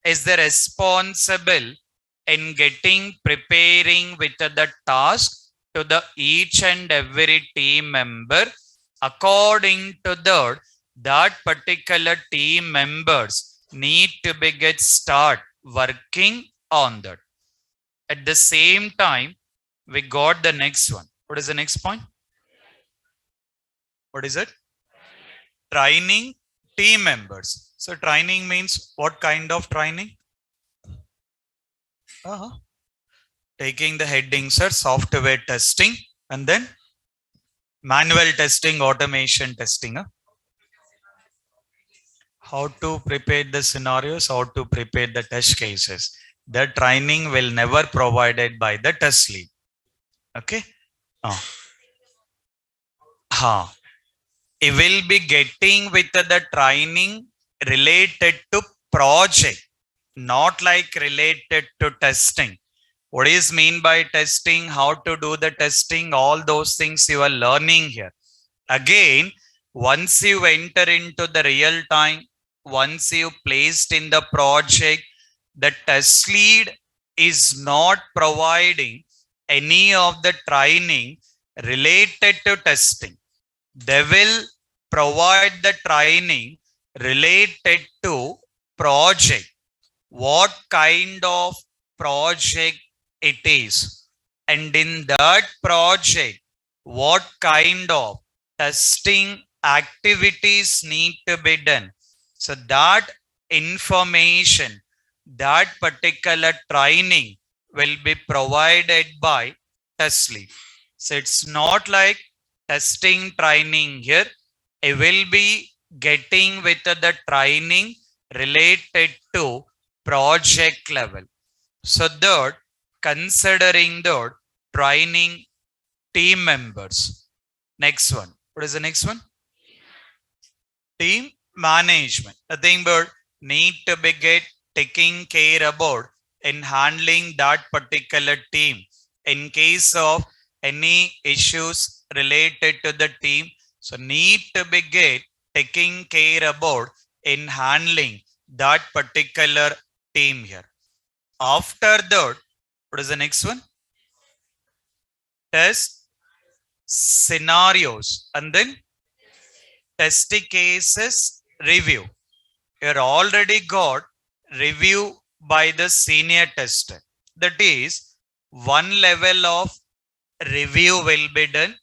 is the responsible in getting preparing with the task to the each and every team member. According to that particular team members need to be get start working on that. At the same time, we got the next one. What is the next point? What is it? Training team members. So training means what kind of training? Taking the headings are software testing and then manual testing, automation testing. How to prepare the scenarios, how to prepare the test cases. The training will never provided by the test lead. Okay. It will be getting with the training related to project, not like related to testing. What is mean by testing? How to do the testing? All those things you are learning here. Again, once you enter into the real time, once you placed in the project, the test lead is not providing any of the training related to testing. They will provide the training related to project. What kind of project it is, and in that project, what kind of testing activities need to be done. So that information, that particular training will be provided by test lead. So it's not like testing training here. It will be getting with the training related to project level. So third, considering the training team members. Next one. What is the next one? Team management. Nothing but need to be get taking care about in handling that particular team in case of any issues related to the team. So need to be get taking care about in handling that particular team here. After that, what is the next one? Test scenarios and then test cases review. You already got review by the senior tester. That is, one level of review will be done.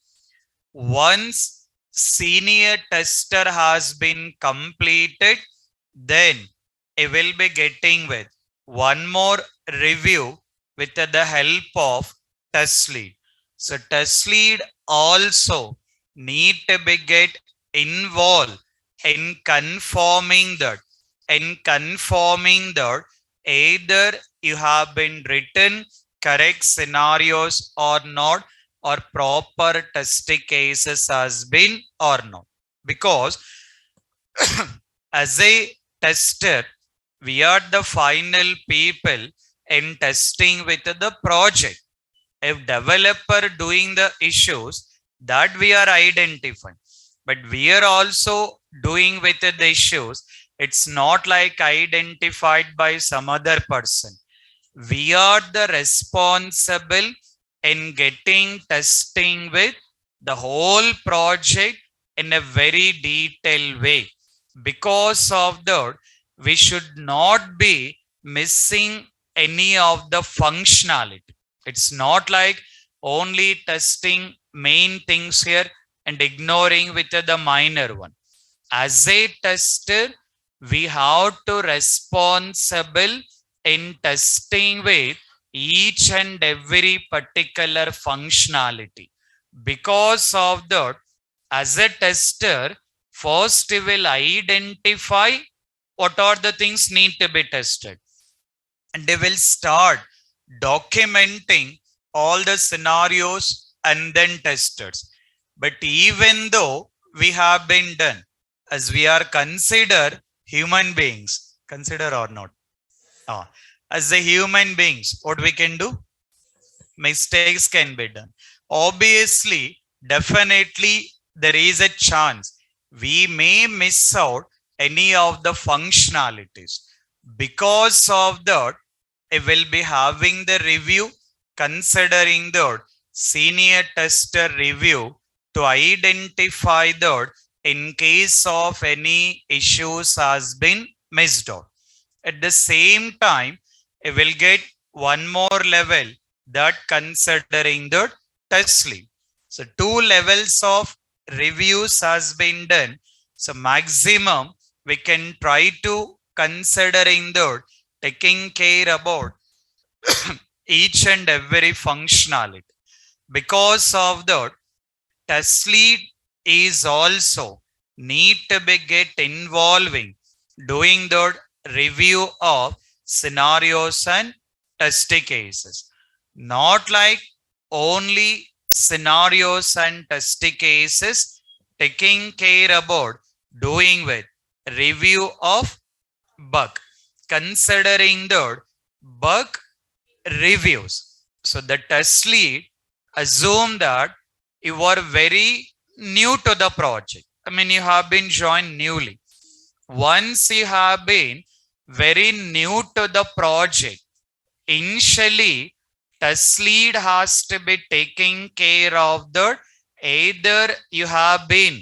Once senior tester has been completed, then it will be getting with one more review with the help of test lead. So test lead also need to be get involved in confirming that either you have been written correct scenarios or not, or proper test cases has been or not. Because as a tester, we are the final people in testing with the project. If developer doing the issues that we are identifying, but we are also doing with the issues, it's not like identified by some other person. We are the responsible in getting testing with the whole project in a very detailed way. Because of that, we should not be missing any of the functionality. It's not like only testing main things here and ignoring with the minor one. As a tester, we have to responsible in testing with each and every particular functionality. Because of that, as a tester, first we will identify what are the things need to be tested, and they will start documenting all the scenarios and then testers. But even though we have been done, as we are consider human beings, consider or not, as the human beings, what we can do? Mistakes can be done. Obviously, definitely, there is a chance we may miss out any of the functionalities. Because of that, I will be having the review, considering the senior tester review to identify that in case of any issues has been missed out. At the same time, I will get one more level that considering the test lead. So two levels of reviews has been done. So maximum we can try to considering the taking care about each and every functionality. Because of that, test lead is also need to be get involving doing the review of scenarios and test cases. Not like only scenarios and test cases, taking care about doing with review of bug, considering the bug reviews. So the test lead assume that you are very new to the project. I mean, you have been joined newly. Once you have been very new to the project, initially test lead has to be taking care of the either you have been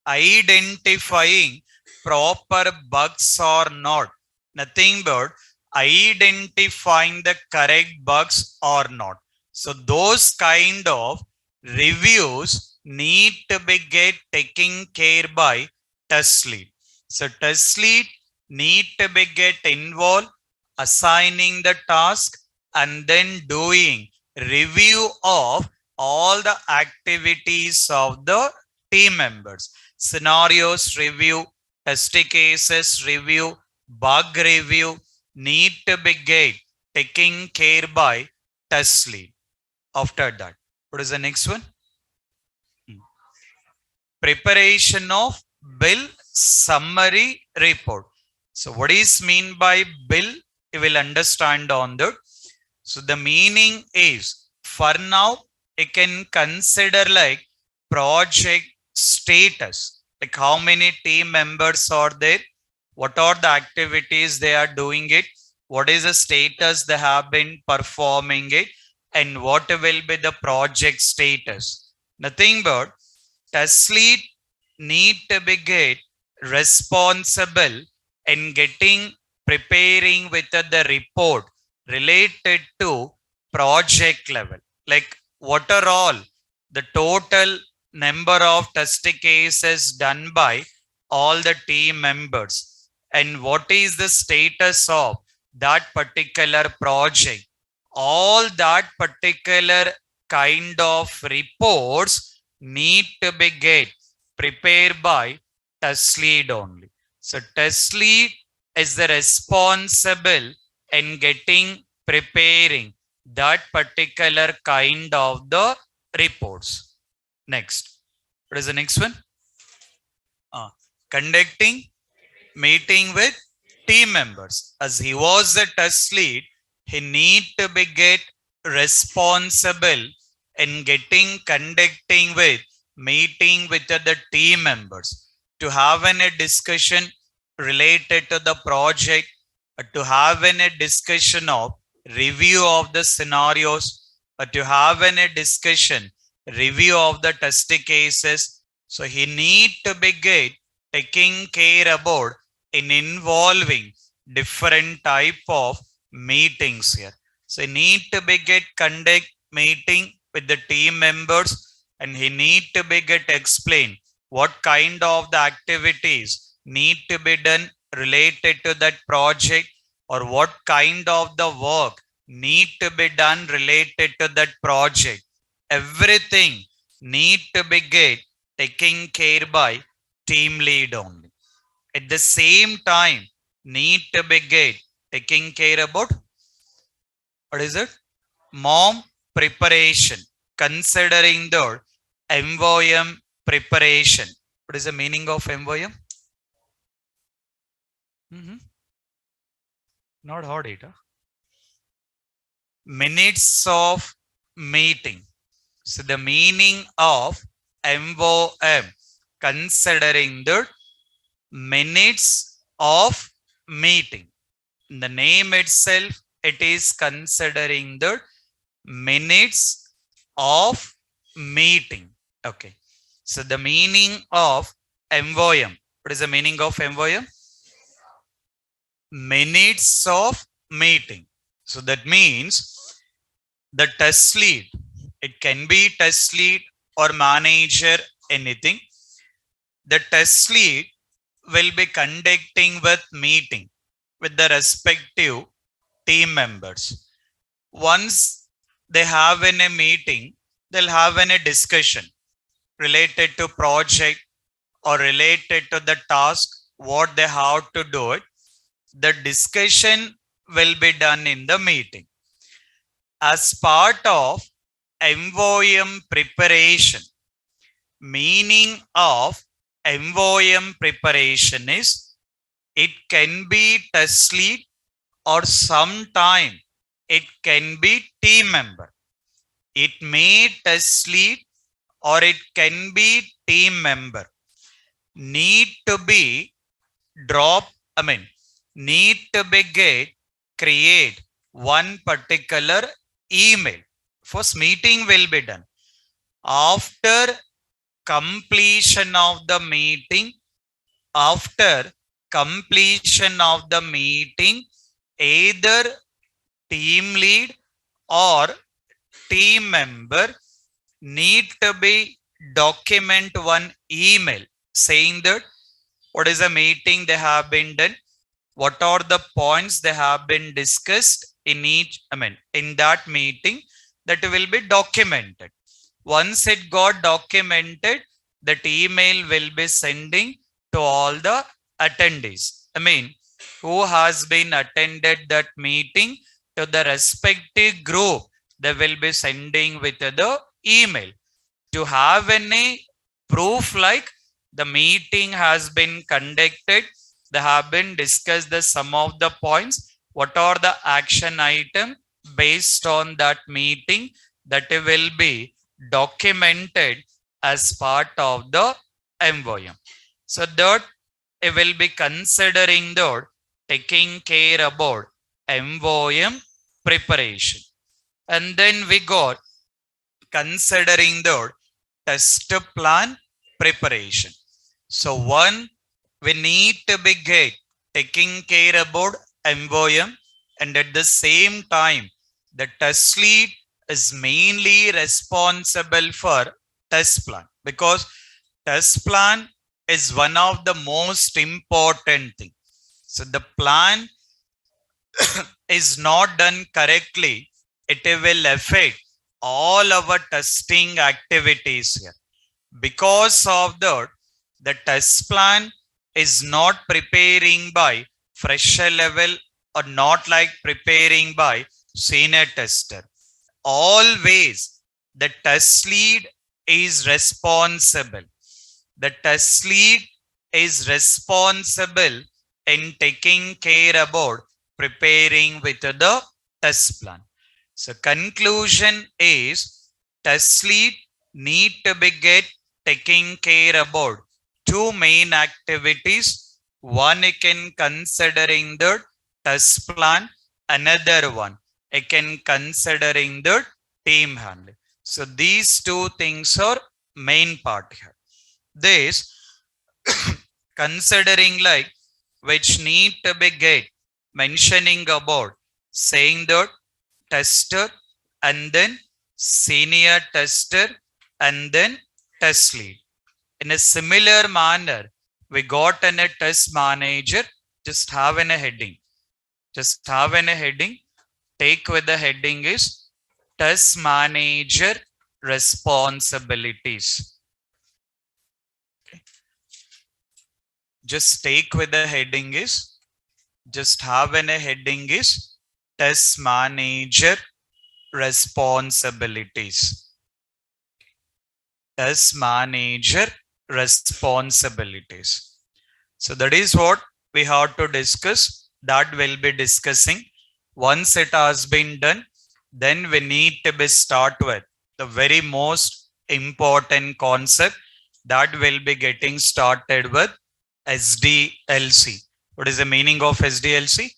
identifying proper bugs or not. Nothing but identifying the correct bugs or not. So those kind of reviews need to be get taken care by test lead. So test lead need to be get involved, assigning the task and then doing review of all the activities of the team members. Scenarios review, test cases review, bug review need to be get taken care by test lead. After that, what is the next one? Preparation of bill summary report. So what is mean by bill? You will understand on that. So the meaning is, for now, you can consider like project status, like how many team members are there, what are the activities they are doing it, what is the status they have been performing it, and what will be the project status. Nothing but test lead need to be get responsible in getting preparing with the report related to project level, like what are all the total number of test cases done by all the team members, and what is the status of that particular project. All that particular kind of reports need to be get prepared by test lead only. So test lead is the responsible in getting preparing that particular kind of the reports. Next, what is the next one? Conducting meeting with team members. As he was the test lead, he need to be get responsible in getting conducting with meeting with the team members to have a discussion related to the project, to have a discussion of review of the scenarios, to have a discussion review of the test cases. So he need to be get taking care about in involving different type of meetings here. So he need to be get conduct meeting with the team members, and he need to be get explain what kind of the activities need to be done related to that project, or what kind of the work need to be done related to that project. Everything need to be get taken care by team lead only. At the same time, need to be get taking care about, what is it? Mom preparation, considering the MOM preparation. What is the meaning of MOM? Not hard data. Minutes of meeting. So the meaning of MOM, considering the minutes of meeting. In the name itself, it is considering the minutes of meeting. Okay. So the meaning of MOM. What is the meaning of MOM? Minutes of meeting. So that means the test lead, it can be test lead or manager, anything. The test lead will be conducting with meeting with the respective team members. Once they have in a meeting, they'll have in a discussion related to project or related to the task, what they have to do it. The discussion will be done in the meeting. As part of MOM preparation, meaning of MOM preparation is, it can be test lead or sometime it can be team member. It may test lead or it can be team member. Need to be drop, need to be get create one particular email. First meeting will be done. After completion of the meeting, after completion of the meeting, either team lead or team member need to be document one email saying that what is the meeting they have been done, what are the points they have been discussed in each, in that meeting, that will be documented. Once it got documented, that email will be sending to all the attendees. who has been attended that meeting to the respective group. They will be sending with the email. To have any proof like the meeting has been conducted, they have been discussed the some of the points, what are the action item based on that meeting, that will be documented as part of the MOM. So that it will be considering that taking care about MOM preparation. And then we got considering the test plan preparation. So one, we need to be get taking care about MOM, and at the same time, the test lead is mainly responsible for test plan, because test plan is one of the most important thing. So the plan is not done correctly, it will affect all our testing activities here. Because of that, the test plan is not preparing by fresher level or not like preparing by senior tester. Always the test lead is responsible. The test lead is responsible in taking care about preparing with the test plan. So conclusion is test lead need to be get taking care about two main activities. One, you can considering the test plan. Another one, you can considering the team handling. So these two things are main part here. This considering like which need to be get mentioning about saying that tester and then senior tester and then test lead. In a similar manner, we got in a test manager, just have in a heading. Just have in a heading. Take with the heading is test manager responsibilities. Just take with the heading is, just have in a heading is test manager responsibilities. Test manager responsibilities. So that is what we have to discuss. That will be discussing. Once it has been done, then we need to be start with the very most important concept, that will be getting started with SDLC. What is the meaning of SDLC?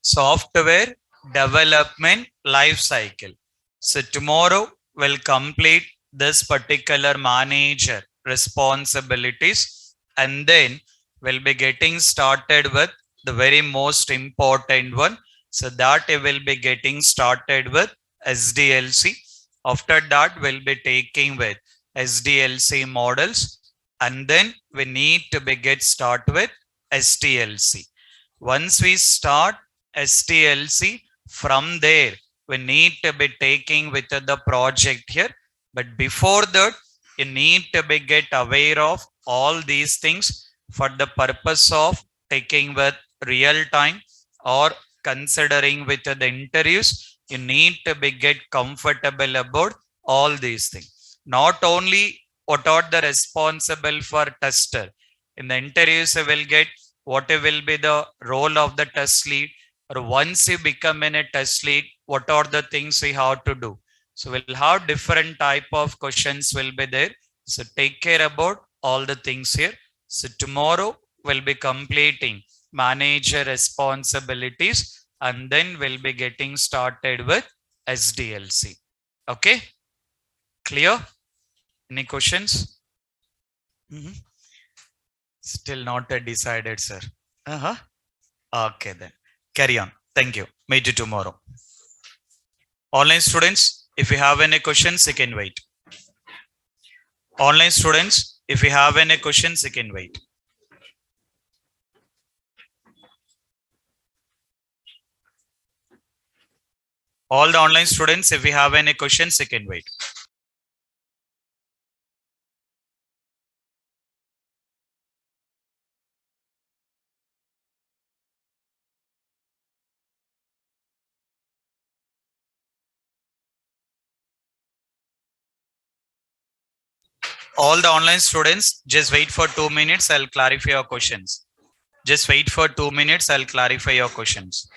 Software development life cycle. So tomorrow we'll complete this particular manager responsibilities, and then we'll be getting started with the very most important one. So that it will be getting started with SDLC. After that, we'll be taking with SDLC models, and then we need to be get start with STLC. Once we start STLC, from there we need to be taking with the project here. But before that, you need to be get aware of all these things for the purpose of taking with real time or considering with the interviews. You need to be get comfortable about all these things. Not only what are the responsible for tester. In the interviews, you will get what will be the role of the test lead, or once you become in a test lead, what are the things we have to do. So we'll have different type of questions will be there. So take care about all the things here. So tomorrow we'll be completing manager responsibilities, and then we'll be getting started with SDLC. Okay, clear? Any questions? Still not decided, sir. Uh-huh. Okay, then carry on. Thank you. Meet you tomorrow. Online students, if you have any questions, you can wait. Online students, if you have any questions, you can wait. All the online students, if you have any questions, you can wait. All the online students, just wait for 2 minutes. I'll clarify your questions. Just wait for 2 minutes. I'll clarify your questions.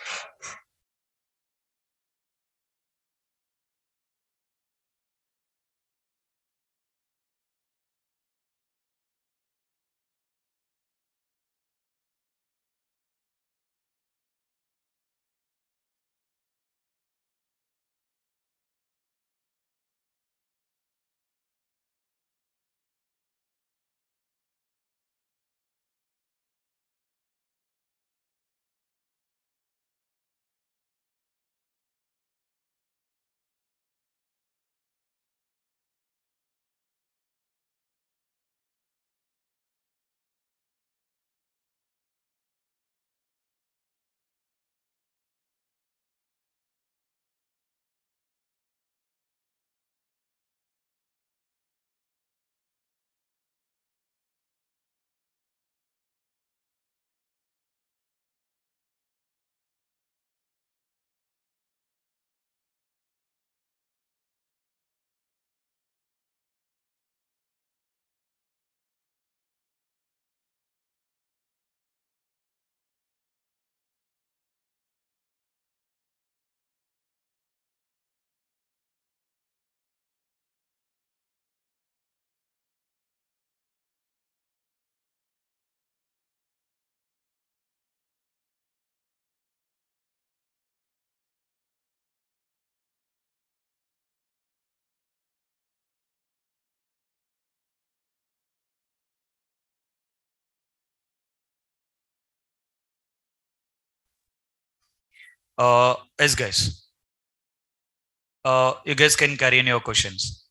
Yes, guys. You guys can carry in your questions.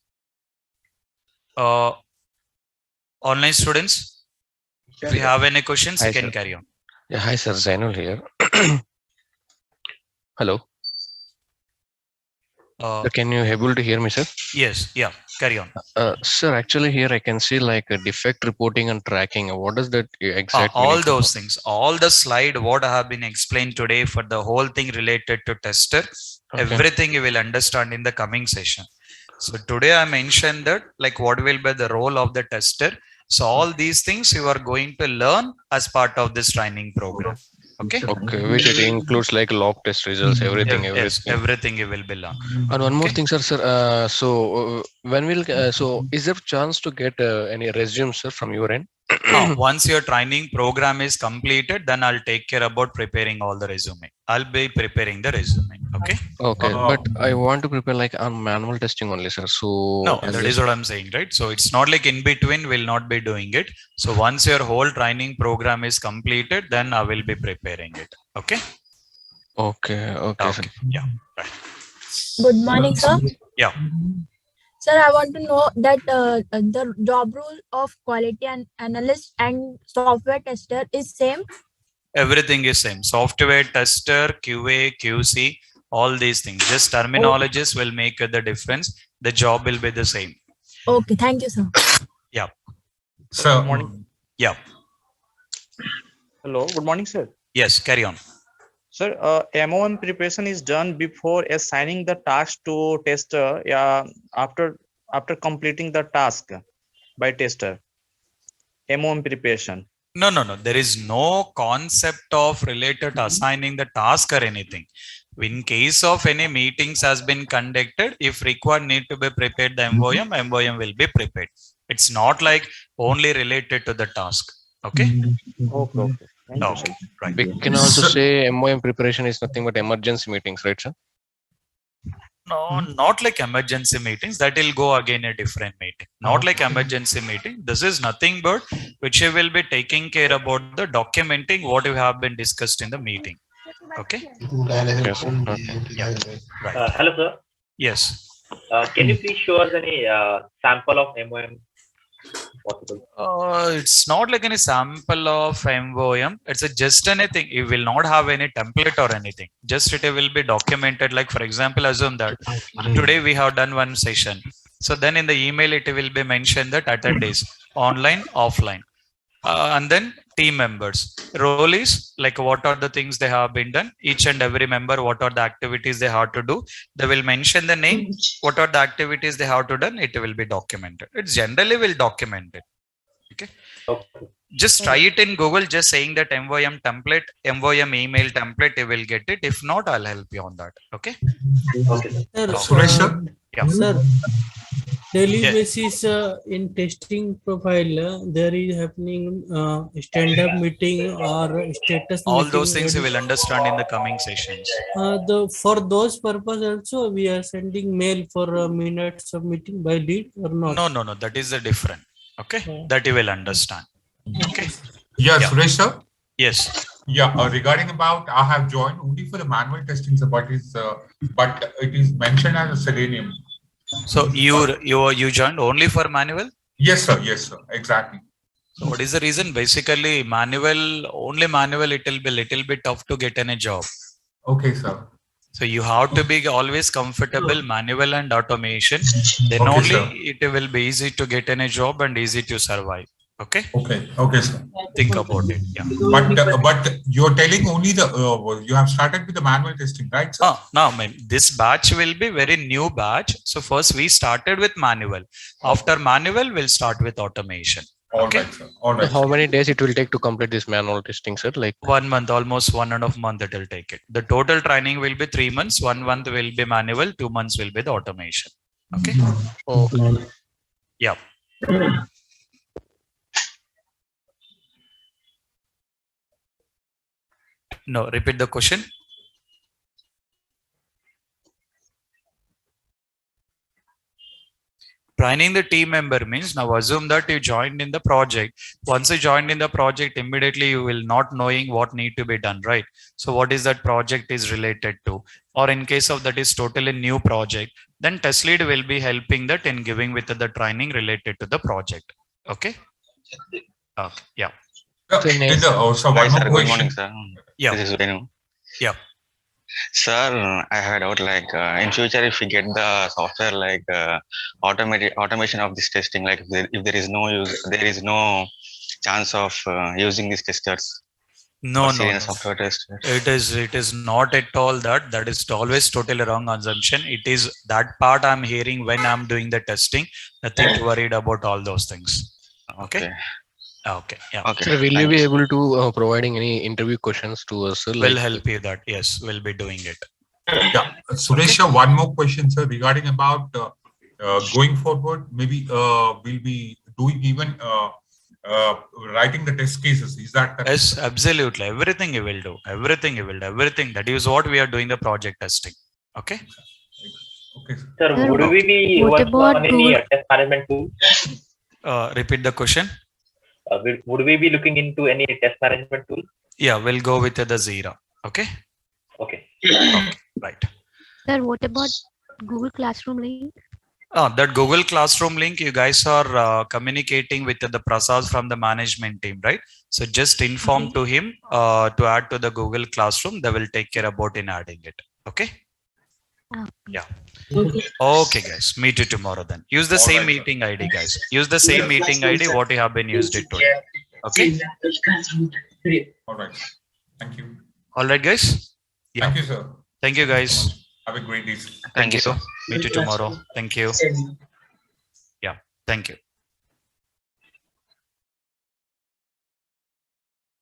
Online students, if you have any questions, you can carry on. Yeah, hi sir, Zainul here. Hello. Sir, can you able to hear me, sir? Yes, yeah, carry on. Sir, actually here I can see like a defect reporting and tracking. What does that exact All meaning? those things, all the slide what I have been explained today for the whole thing related to tester, everything you will understand in the coming session. So today I mentioned that like what will be the role of the tester. So all these things you are going to learn as part of this training program. Okay. Okay, which it includes like log test results, everything, Yes, everything. everything you will be learn. And one more Okay. thing, sir. When will so is there chance to get any resume, sir, from your end? Once your training program is completed, then I'll take care about preparing all the resume. I'll be preparing the resume. Okay. Okay, but I want to prepare like on manual testing only, sir. So No, that is what I'm saying, right? So it's not like in between we'll not be doing it. So once your whole training program is completed, then I will be preparing it. Okay. Okay, okay, sir. Okay. Yeah. Right. Good morning, sir. Yeah. Sir, I want to know that the job role of quality analyst and software tester is same. Everything is same. Software tester, QA, QC, all these things. Just terminologies will make the difference. The job will be the same. Okay, thank you, sir. Yeah. Good morning. Yeah. Hello. Good morning, sir. Yes. Carry on. Sir, MOM preparation is done before assigning the task to tester. Yeah, after completing the task by tester. MOM preparation. No. There is no concept of related to assigning the task or anything. In case of any meetings has been conducted, if required need to be prepared the MOM will be prepared. It's not like only related to the task. Okay. Okay. Thank you, sir. Right. We can also say MOM preparation is nothing but emergency meetings, right, sir? No, not like emergency meetings. That will go again a different meeting. Not like emergency meeting. This is nothing but which you will be taking care about the documenting what you have been discussed in the meeting. Okay. Yes, sir. Okay. Yeah. Right. Hello, sir. Yes. Can you please show us any sample of MOM possible? It's not like any sample of MOM. It's just anything. You will not have any template or anything. Just it will be documented. Like for example, assume that today we have done one session. So then in the email it will be mentioned that attendees online, offline, and then team members. Role is like what are the things they have been done. Each and every member, what are the activities they have to do. They will mention the name. What are the activities they have to done? It will be documented. It generally will document it. Okay. Okay. Just try it in Google, just saying that MOM template, MOM email template, you will get it. If not, I'll help you on that. Okay. Okay, sir. Sir, Suresh, sir? Yeah. sir, daily Yeah. basis in testing profile, there is happening stand-up meeting or status All meeting. those things you will understand in the coming sessions. For those purpose also we are sending mail for minutes of meeting by lead or not? No. That is the different. Okay. That you will understand. Okay. Yeah, Yeah. Suresh, sir? Yes. Yeah, regarding about, I have joined only for the manual testing, sir, but it is mentioned as a Selenium. So you joined only for manual? Yes, sir. Yes, sir. Exactly. So what is the reason? Basically, only manual, it will be little bit tough to get in a job. Okay, sir. So you have to be always comfortable manual and automation. Then Okay, only sir. it will be easy to get in a job and easy to survive. Okay. Okay, sir. Think about it. Yeah. But you're telling only you have started with the manual testing, right, sir? No, man, this batch will be very new batch. So first we started with manual. After manual, we'll start with automation. All Okay. right, sir. All right. How sir. many days it will take to complete this manual testing, sir? Like 1 month, almost 1.5 months it will take it. The total training will be 3 months. 1 month will be manual. 2 months will be the automation. Okay. okay. Yeah. No, repeat the question. Training the team member means, now assume that you joined in the project. Once you joined in the project, immediately you will not knowing what need to be done, right? So what is that project is related to? Or in case of that is totally new project, then test lead will be helping that in giving with the training related to the project. Okay. Okay. Yeah. So next- So Hi, one sir. more Good question. morning, sir. Yeah. This is Venu. Yeah. Sir, I have a doubt like in future if we get the software like automation of this testing, like if there is no use, there is no chance of using these testers No. software tester. It is not at all that. That is always totally wrong assumption. It is that part I'm hearing when I'm doing the testing. Nothing to worried about all those things. Okay. Okay. Yeah. Okay. Sir, will you Thank be you. able to providing any interview questions to us, sir? We'll Like, help you that. Yes, we'll be doing it. Yeah, Suresh, sir, one more question, sir, regarding about going forward. Maybe we'll be doing even writing the test cases. Is that correct? Yes, absolutely. Everything you will do. Everything you will do. Everything. That is what we are doing the project testing. Okay. Okay, sir. Sir, Sir, would we be what working about on any Google? test management tool? Repeat the question. Would we be looking into any test management tool? Yeah, we'll go with the Zira. Okay. Okay. Okay. Right. Sir, what about Google Classroom link? That Google Classroom link, you guys are communicating with the Prasad from the management team, right? So just inform to him to add to the Google Classroom. They will take care about in adding it. Okay. Yeah. Okay, guys. Meet you tomorrow then. Use the All same right, sir. meeting ID, guys. Use the same meeting ID what you have been used it today. Okay. All right. Thank you. All right, guys. Yeah. Thank you, sir. Thank you, guys. Have a great day, sir. Thank you, sir. Meet you tomorrow. Thank you. Yeah. Thank you.